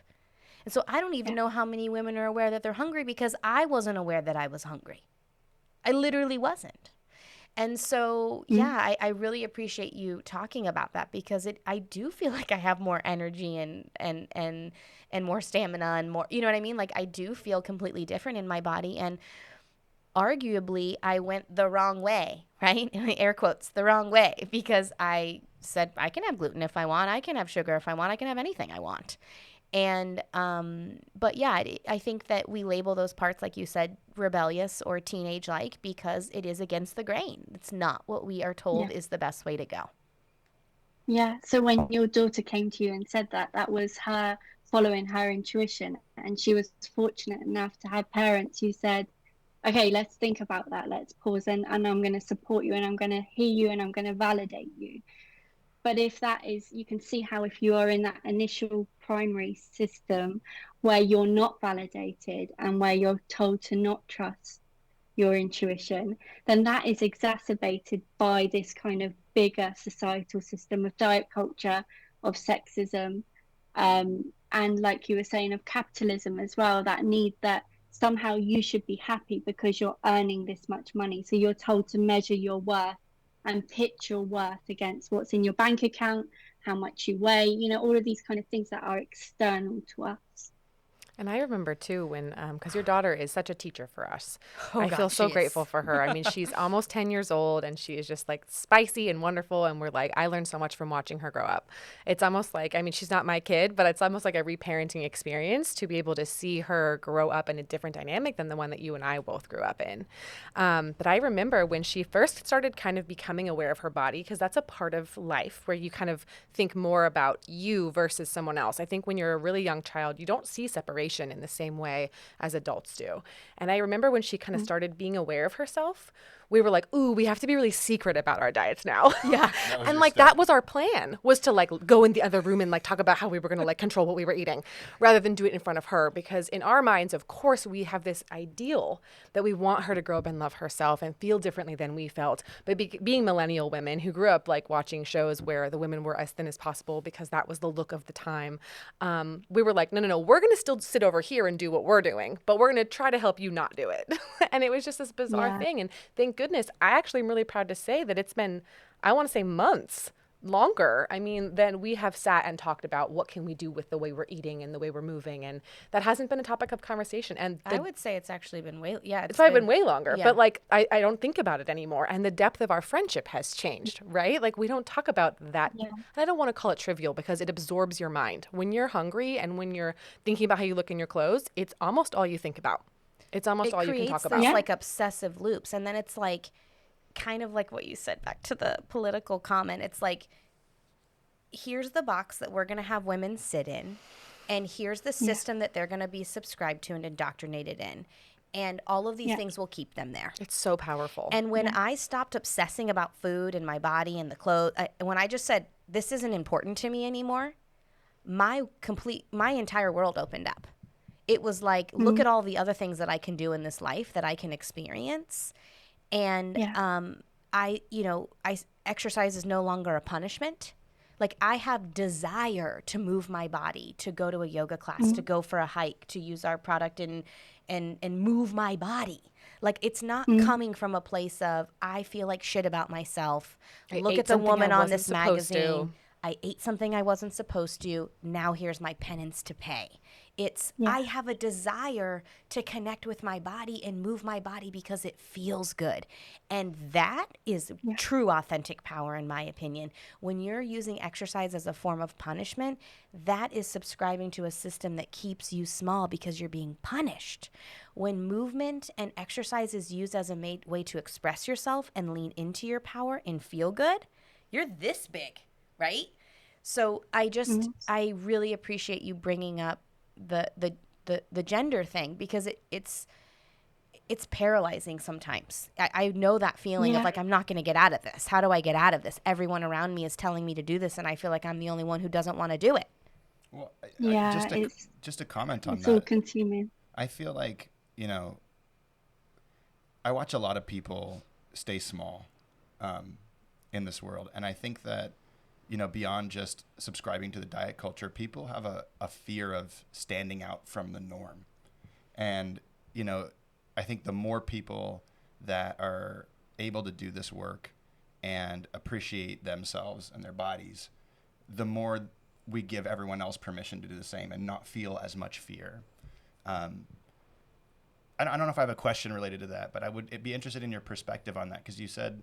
And so I don't even know how many women are aware that they're hungry, because I wasn't aware that I was hungry. I literally wasn't. And so, I really appreciate you talking about that, because I do feel like I have more energy and more stamina and more, you know what I mean? Like I do feel completely different in my body, and arguably I went the wrong way, right? Air quotes, the wrong way, because I said I can have gluten if I want, I can have sugar if I want, I can have anything I want. And, but yeah, I think that we label those parts, like you said, rebellious or teenage-like, because it is against the grain. It's not what we are told is the best way to go. Yeah. So when your daughter came to you and said that, that was her following her intuition, and she was fortunate enough to have parents who said, okay, let's think about that. Let's pause, and I'm going to support you, and I'm going to hear you, and I'm going to validate you. But if that is, you can see how if you are in that initial primary system where you're not validated and where you're told to not trust your intuition, then that is exacerbated by this kind of bigger societal system of diet culture, of sexism, and like you were saying, of capitalism as well, that need that somehow you should be happy because you're earning this much money. So you're told to measure your worth and pitch your worth against what's in your bank account, how much you weigh, all of these kind of things that are external to us. And I remember too when, because your daughter is such a teacher for us. Oh, I feel God, so she grateful is. for her. I mean, she's almost 10 years old, and she is just like spicy and wonderful. And we're like, I learned so much from watching her grow up. It's almost like, I mean, she's not my kid, but it's almost like a reparenting experience to be able to see her grow up in a different dynamic than the one that you and I both grew up in. But I remember when she first started kind of becoming aware of her body, because that's a part of life where you kind of think more about you versus someone else. I think when you're a really young child, you don't see separation in the same way as adults do. And I remember when she kind of started being aware of herself, we were like, ooh, we have to be really secret about our diets now. Yeah. And like that was our plan, was to like go in the other room and like talk about how we were going to like control what we were eating rather than do it in front of her. Because in our minds, of course, we have this ideal that we want her to grow up and love herself and feel differently than we felt. But being millennial women who grew up like watching shows where the women were as thin as possible because that was the look of the time, we were like, no, we're going to still sit over here and do what we're doing, but we're going to try to help you not do it. And it was just this bizarre thing. And thank goodness, I actually am really proud to say that it's been, I want to say months longer, I mean, then we have sat and talked about what can we do with the way we're eating and the way we're moving. And that hasn't been a topic of conversation. And I would say it's actually been it's probably been way longer, yeah. but like, I don't think about it anymore. And the depth of our friendship has changed, right? Like we don't talk about that. Yeah. And I don't want to call it trivial because it absorbs your mind. When you're hungry and when you're thinking about how you look in your clothes, it's almost all you think about. It's almost all you can talk about. It creates like obsessive loops. And then it's like, kind of like what you said back to the political comment. It's like, here's the box that we're going to have women sit in, and here's the system that they're going to be subscribed to and indoctrinated in. And all of these things will keep them there. It's so powerful. And when I stopped obsessing about food and my body and the clothes, when I just said, this isn't important to me anymore, my entire world opened up. It was like, look at all the other things that I can do in this life, that I can experience. And exercise is no longer a punishment. Like I have desire to move my body, to go to a yoga class, to go for a hike, to use our product and move my body. Like it's not coming from a place of I feel like shit about myself. Look at the woman on this magazine. I ate something I wasn't supposed to. Now here's my penance to pay. It's I have a desire to connect with my body and move my body because it feels good. And that is true authentic power, in my opinion. When you're using exercise as a form of punishment, that is subscribing to a system that keeps you small because you're being punished. When movement and exercise is used as a way to express yourself and lean into your power and feel good, you're this big, right? So I really appreciate you bringing up the gender thing, because it's paralyzing sometimes. I know that feeling of like, I'm not going to get out of this. How do I get out of this? Everyone around me is telling me to do this, and I feel like I'm the only one who doesn't want to do it. Well, it's just to comment on it's that. all consuming. I feel like, I watch a lot of people stay small in this world. And I think that, beyond just subscribing to the diet culture, people have a fear of standing out from the norm. And, I think the more people that are able to do this work and appreciate themselves and their bodies, the more we give everyone else permission to do the same and not feel as much fear. I don't know if I have a question related to that, but I'd be interested in your perspective on that, because you said,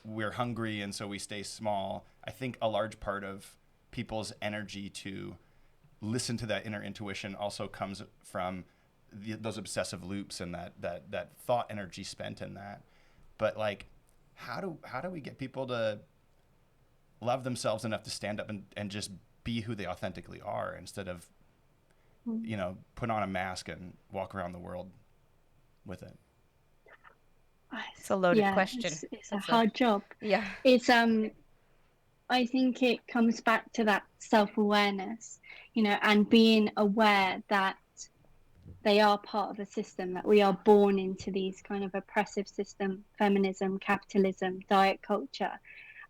we're hungry and so we stay small. I think a large part of people's energy to listen to that inner intuition also comes from those obsessive loops and that thought energy spent in that. But like, how do we get people to love themselves enough to stand up and just be who they authentically are, instead of, put on a mask and walk around the world with it? It's a loaded question. It's a hard job. Yeah. It's I think it comes back to that self-awareness, and being aware that they are part of a system, that we are born into these kind of oppressive system, feminism, capitalism, diet culture,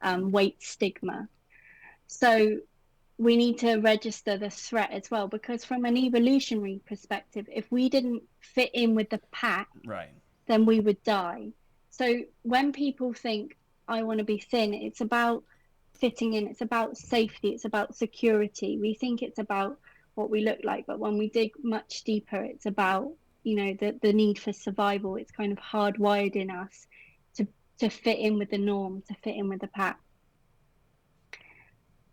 weight stigma. So we need to register the threat as well, because from an evolutionary perspective, if we didn't fit in with the pack, right, then we would die. So when people think, I want to be thin, it's about fitting in, it's about safety, it's about security. We think it's about what we look like, but when we dig much deeper, it's about, the need for survival. It's kind of hardwired in us to fit in with the norm, to fit in with the pack.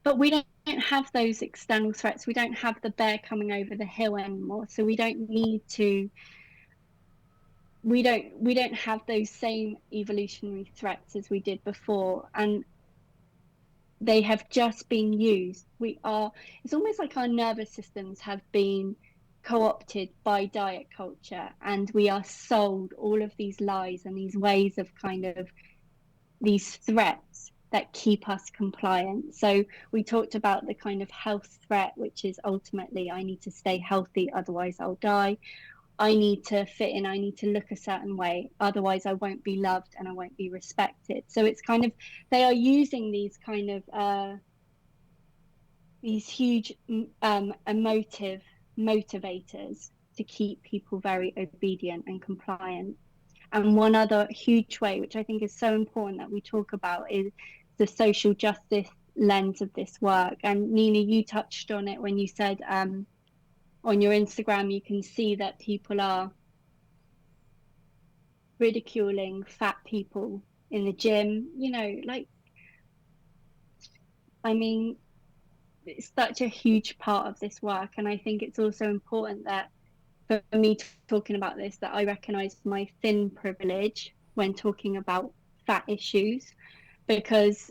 But we don't have those external threats. We don't have the bear coming over the hill anymore. So we don't have those same evolutionary threats as we did before. And they have just been used. It's almost like our nervous systems have been co-opted by diet culture, and we are sold all of these lies and these ways of kind of these threats that keep us compliant. So we talked about the kind of health threat, which is ultimately, I need to stay healthy, otherwise I'll die. I need to fit in, I need to look a certain way, otherwise I won't be loved and I won't be respected. So it's kind of, they are using these kind of these huge emotive motivators to keep people very obedient and compliant. And one other huge way, which I think is so important that we talk about, is the social justice lens of this work. And Nina, you touched on it when you said on your Instagram, you can see that people are ridiculing fat people in the gym, you know, like, I mean, it's such a huge part of this work. And I think it's also important that for me talking about this, that I recognize my thin privilege when talking about fat issues, because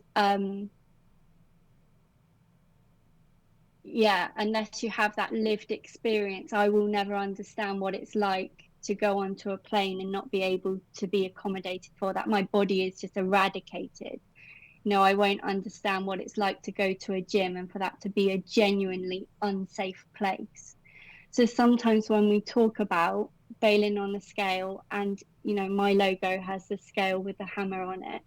yeah, unless you have that lived experience, I will never understand what it's like to go onto a plane and not be able to be accommodated for that. My body is just eradicated. No, I won't understand what it's like to go to a gym and for that to be a genuinely unsafe place. So sometimes when we talk about bailing on the scale, and you know, my logo has the scale with the hammer on it,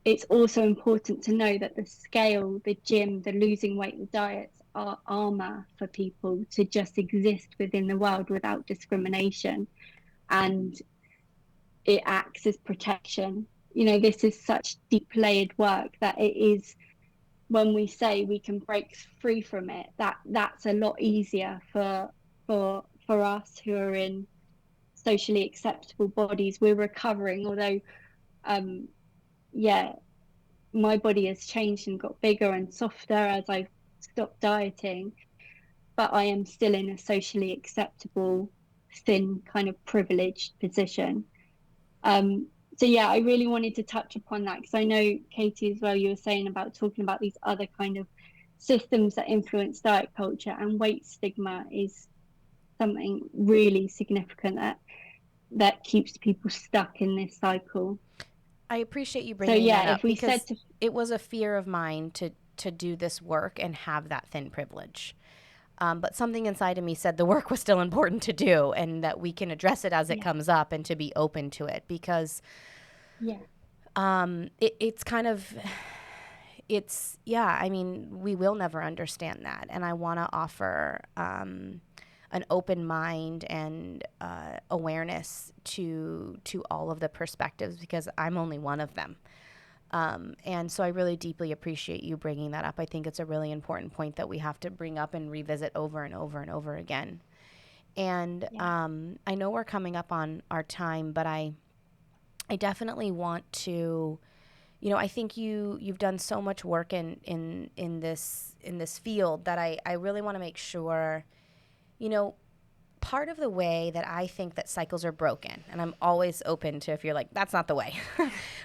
it's also important to know that the scale, the gym, the losing weight, the diets are armor for people to just exist within the world without discrimination. And it acts as protection. You know, this is such deep layered work that it is, when we say we can break free from it, that's a lot easier for us who are in socially acceptable bodies. We're recovering, although yeah, my body has changed and got bigger and softer as I've stopped dieting, but I am still in a socially acceptable, thin, kind of privileged position. So yeah, I really wanted to touch upon that because I know, Katie, as well, you were saying about talking about these other kind of systems that influence diet culture, and weight stigma is something really significant that keeps people stuck in this cycle. I appreciate you So bringing yeah, that if up we said because to it was a fear of mine to do this work and have that thin privilege. But something inside of me said the work was still important to do and that we can address it as it yeah, comes up and to be open to it because yeah, it's kind of, it's, yeah, I mean, we will never understand that. And I want to offer an open mind and awareness to all of the perspectives because I'm only one of them. And so I really deeply appreciate you bringing that up. I think it's a really important point that we have to bring up and revisit over and over and over again. And yeah, I know we're coming up on our time, but I definitely want to, you know, I think you've done so much work in this field that I really want to make sure, you know, part of the way that I think that cycles are broken, and I'm always open to if you're like, that's not the way,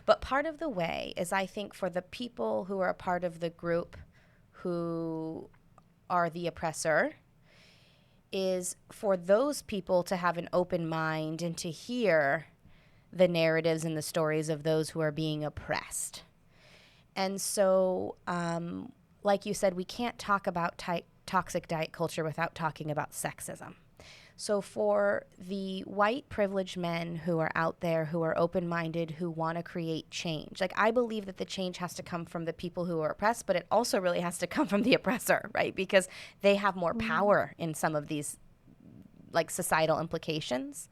but part of the way is I think for the people who are a part of the group who are the oppressor is for those people to have an open mind and to hear the narratives and the stories of those who are being oppressed. And so, like you said, we can't talk about toxic diet culture without talking about sexism. So for the white privileged men who are out there, who are open-minded, who want to create change, like I believe that the change has to come from the people who are oppressed, but it also really has to come from the oppressor, right? Because they have more power in some of these like societal implications.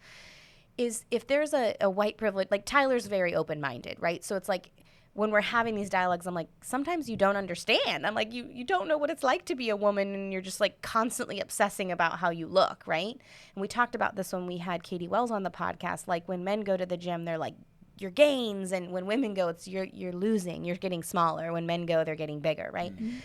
Is if there's a white privilege, like Tyler's very open-minded, right? So it's like when we're having these dialogues, I'm like, sometimes you don't understand. I'm like, you don't know what it's like to be a woman and you're just like constantly obsessing about how you look, right? And we talked about this when we had Katie Wells on the podcast. Like when men go to the gym, they're like, your gains, and when women go, it's you're losing, you're getting smaller. When men go, they're getting bigger, right? Mm-hmm.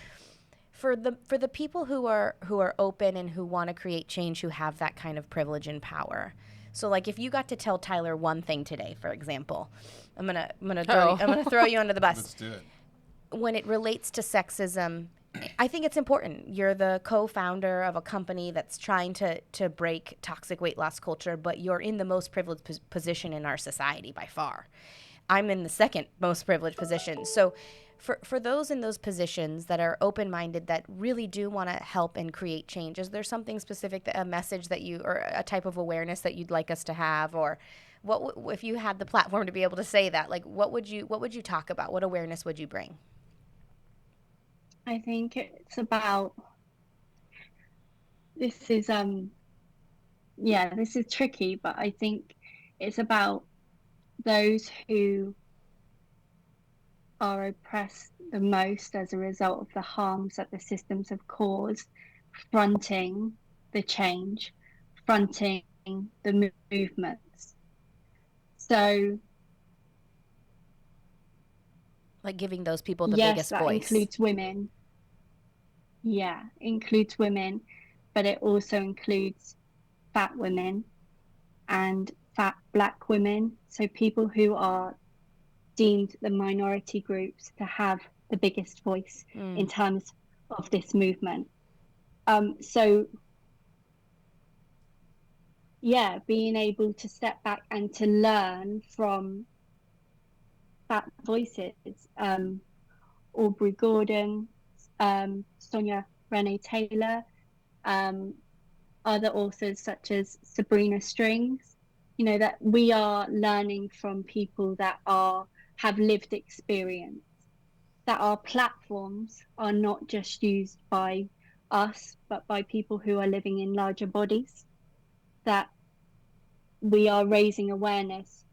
For the people who are open and who want to create change, who have that kind of privilege and power. So like if you got to tell Tyler one thing today, for example, I'm gonna throw you under the bus. Let's do it. When it relates to sexism, I think it's important. You're the co-founder of a company that's trying to break toxic weight loss culture, but you're in the most privileged position in our society by far. I'm in the second most privileged position. So for those in those positions that are open-minded, that really do want to help and create change, is there something specific, a message that you, or a type of awareness that you'd like us to have, or what if you had the platform to be able to say that, like what would you talk about? What awareness would you bring? I think it's about, this is yeah, this is tricky, but I think it's about those who are oppressed the most as a result of the harms that the systems have caused, fronting the change, fronting the movements. So, Like giving those people the yes, biggest that voice. includes women. Yeah, includes women, but it also includes fat women and fat Black women. So, people who are deemed the minority groups to have the biggest voice in Mm. terms of this movement. So yeah, being able to step back and to learn from that voices, Aubrey Gordon, Sonia Renee Taylor, um, other authors such as Sabrina Strings, that we are learning from people that have lived experience, that our platforms are not just used by us, but by people who are living in larger bodies, that we are raising awareness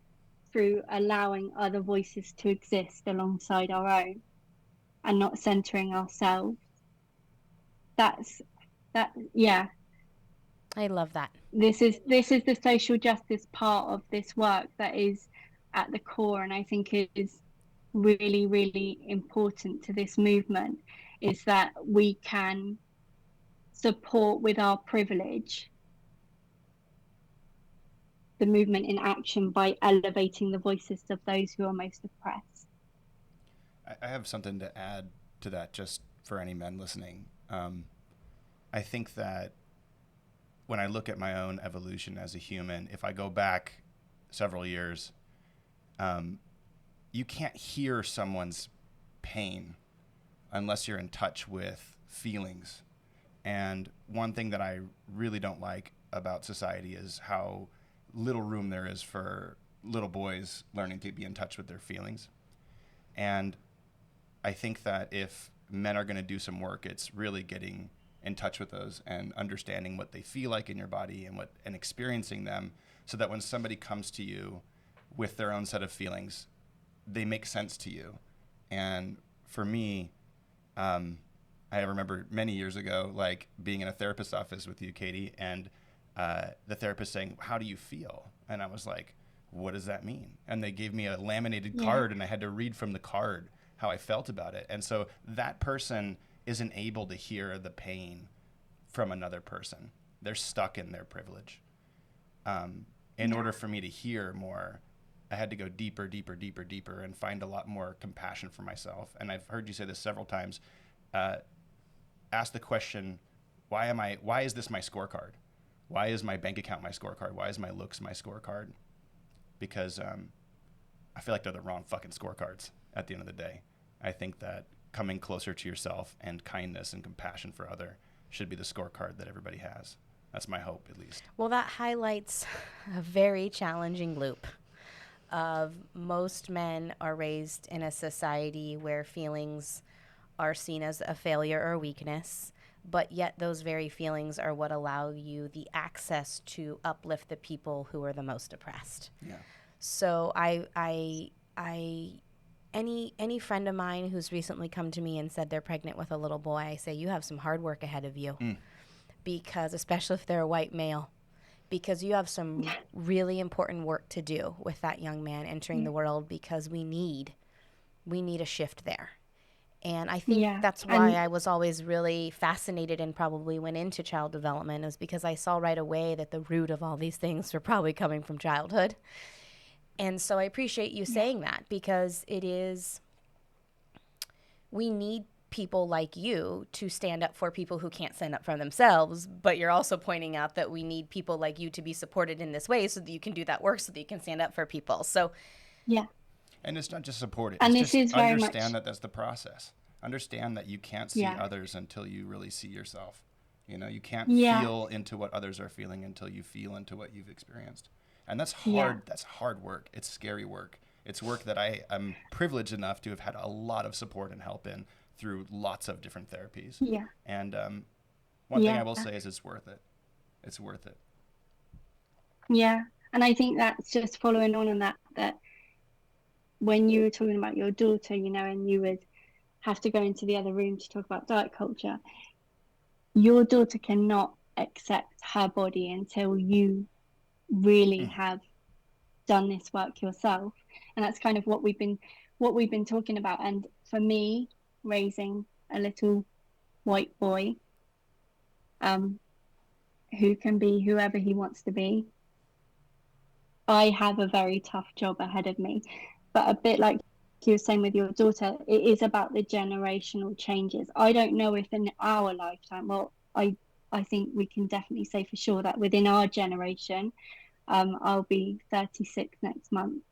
through allowing other voices to exist alongside our own and not centering ourselves. That's yeah. I love that. This is the social justice part of this work that is at the core, and I think it is really, really important to this movement, is that we can support with our privilege the movement in action by elevating the voices of those who are most oppressed. I have something to add to that, just for any men listening. I think that when I look at my own evolution as a human, if I go back several years, you can't hear someone's pain unless you're in touch with feelings. And one thing that I really don't like about society is how little room there is for little boys learning to be in touch with their feelings. And I think that if men are going to do some work, it's really getting in touch with those and understanding what they feel like in your body and experiencing them, so that when somebody comes to you with their own set of feelings, they make sense to you. And for me, I remember many years ago, like being in a therapist's office with you, Katie, and the therapist saying, "How do you feel?" And I was like, "What does that mean?" And they gave me a laminated Yeah. card, and I had to read from the card how I felt about it. And so that person isn't able to hear the pain from another person. They're stuck in their privilege. In order for me to hear more, I had to go deeper, deeper, deeper, deeper, and find a lot more compassion for myself. And I've heard you say this several times. Ask the question, why is this my scorecard? Why is my bank account my scorecard? Why is my looks my scorecard? Because I feel like they're the wrong fucking scorecards at the end of the day. I think that coming closer to yourself and kindness and compassion for other should be the scorecard that everybody has. That's my hope, at least. Well, that highlights a very challenging loop of most men are raised in a society where feelings are seen as a failure or weakness, but yet those very feelings are what allow you the access to uplift the people who are the most oppressed. Yeah. So any friend of mine who's recently come to me and said they're pregnant with a little boy, I say, you have some hard work ahead of you. Because especially if they're a white male, because you have some really important work to do with that young man entering the world, because we need a shift there. And I think Yeah. that's why I was always really fascinated and probably went into child development, is because I saw right away that the root of all these things were probably coming from childhood. And so I appreciate you saying that, because we need people like you to stand up for people who can't stand up for themselves, but you're also pointing out that we need people like you to be supported in this way so that you can do that work, so that you can stand up for people. So yeah. And it's not just support it. And It's this just is very much, understand that that's the process. Understand that you can't see yeah. others until you really see yourself. You can't Yeah. feel into what others are feeling until you feel into what you've experienced. And that's Yeah. hard. That's hard work. It's scary work. It's work that I am privileged enough to have had a lot of support and help in through lots of different therapies. Yeah. And one thing I will say is it's worth it. It's worth it. Yeah. And I think that's just following on that when you were talking about your daughter, and you would have to go into the other room to talk about diet culture, your daughter cannot accept her body until you really have done this work yourself. And that's kind of what we've been talking about. And for me, raising a little white boy, who can be whoever he wants to be, I have a very tough job ahead of me. But a bit like you were saying with your daughter, it is about the generational changes. I don't know if in our lifetime, well, I think we can definitely say for sure that within our generation, I'll be 36 next month.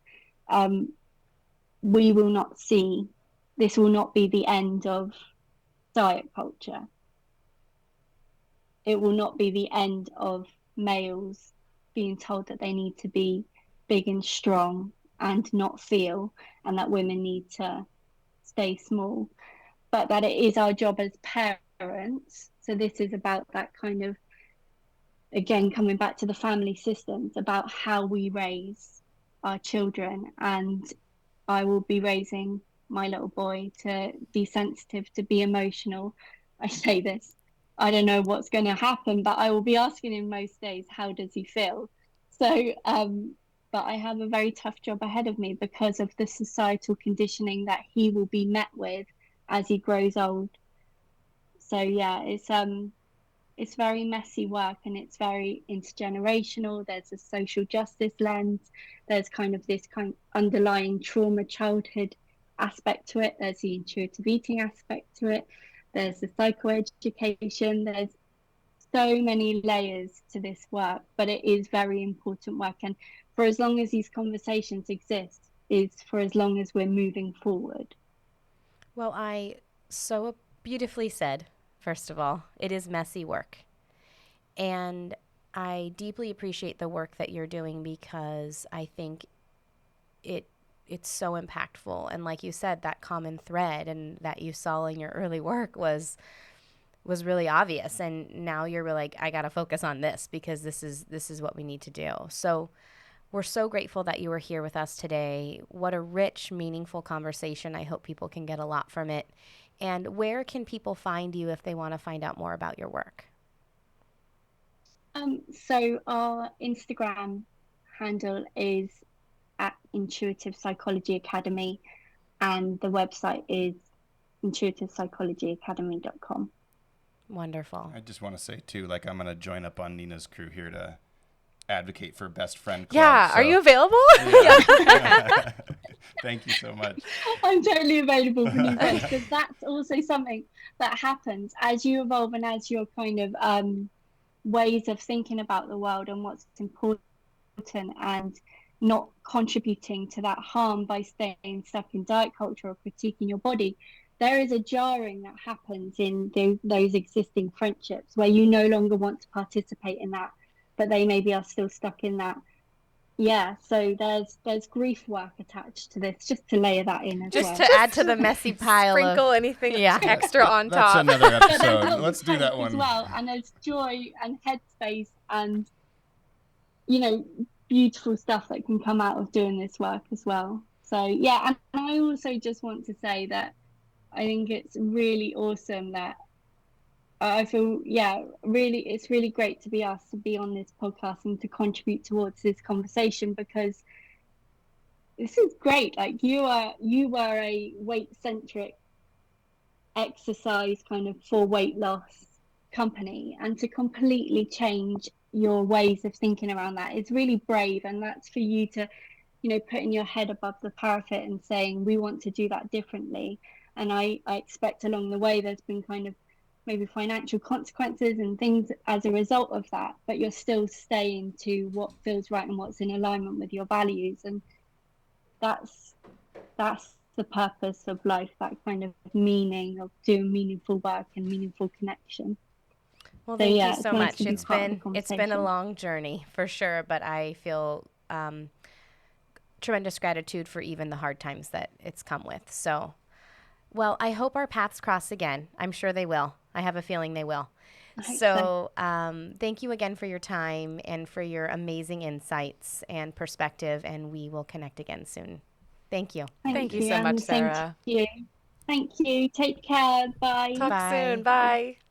We will not see, this will not be the end of diet culture. It will not be the end of males being told that they need to be big and strong and not feel, and that women need to stay small. But that it is our job as parents. So this is about that kind of, again, coming back to the family systems, about how we raise our children. And I will be raising my little boy to be sensitive, to be emotional. I say this, I don't know what's going to happen, but I will be asking him most days, how does he feel? So, but I have a very tough job ahead of me because of the societal conditioning that he will be met with as he grows old. So yeah, it's very messy work, and it's very intergenerational. There's a social justice lens. There's kind of this kind of underlying trauma childhood aspect to it. There's the intuitive eating aspect to it. There's the psychoeducation. There's so many layers to this work, but it is very important work. And for as long as these conversations exist, is for as long as we're moving forward. Well, I so beautifully said, first of all, it is messy work. And I deeply appreciate the work that you're doing because I think it's so impactful. And like you said, that common thread and that you saw in your early work was really obvious. And now you're like, I got to focus on this because this is what we need to do. So we're so grateful that you were here with us today. What a rich, meaningful conversation. I hope people can get a lot from it. And where can people find you if they want to find out more about your work? So our Instagram handle is at Intuitive Psychology Academy, and the website is intuitivepsychologyacademy.com. Wonderful. I just want to say too, like, I'm gonna join up on Nina's crew here to advocate for best friend club. Yeah, so, are you available? Yeah. Thank you so much. I'm totally available for new friends, because that's also something that happens as you evolve and as your kind of ways of thinking about the world and what's important, and not contributing to that harm by staying stuck in diet culture or critiquing your body. There is a jarring that happens in those existing friendships where you no longer want to participate in that, but they maybe are still stuck in that. Yeah, so there's grief work attached to this, just to layer that in as Just well. to add to the messy pile Sprinkle of anything Yeah. extra on That's top. another But there's episode. lots Let's of do that hope one. as well, and there's joy and headspace and, you know, beautiful stuff that can come out of doing this work as well. So yeah, and I also just want to say that I think it's really awesome that I feel, yeah, really, it's really great to be asked to be on this podcast and to contribute towards this conversation, because this is great. Like, you were a weight centric exercise kind of for weight loss company, and to completely change your ways of thinking around that is really brave. And that's for you to, putting your head above the parapet and saying, we want to do that differently. And I expect along the way there's been kind of maybe financial consequences and things as a result of that, but you're still staying to what feels right and what's in alignment with your values. And that's the purpose of life, that kind of meaning of doing meaningful work and meaningful connection. Well, So thank yeah, you it's so nice much. to be part of the It's been a conversation. long journey for sure, but I feel tremendous gratitude for even the hard times that it's come with. So, well, I hope our paths cross again. I'm sure they will. I have a feeling they will. I hope So, thank you again for your time and for your amazing insights and perspective, and we will connect again soon. Thank you. Thank you you, so and much, the same to Sara. you. Thank you. Take care. Bye. Talk soon. Bye. Bye.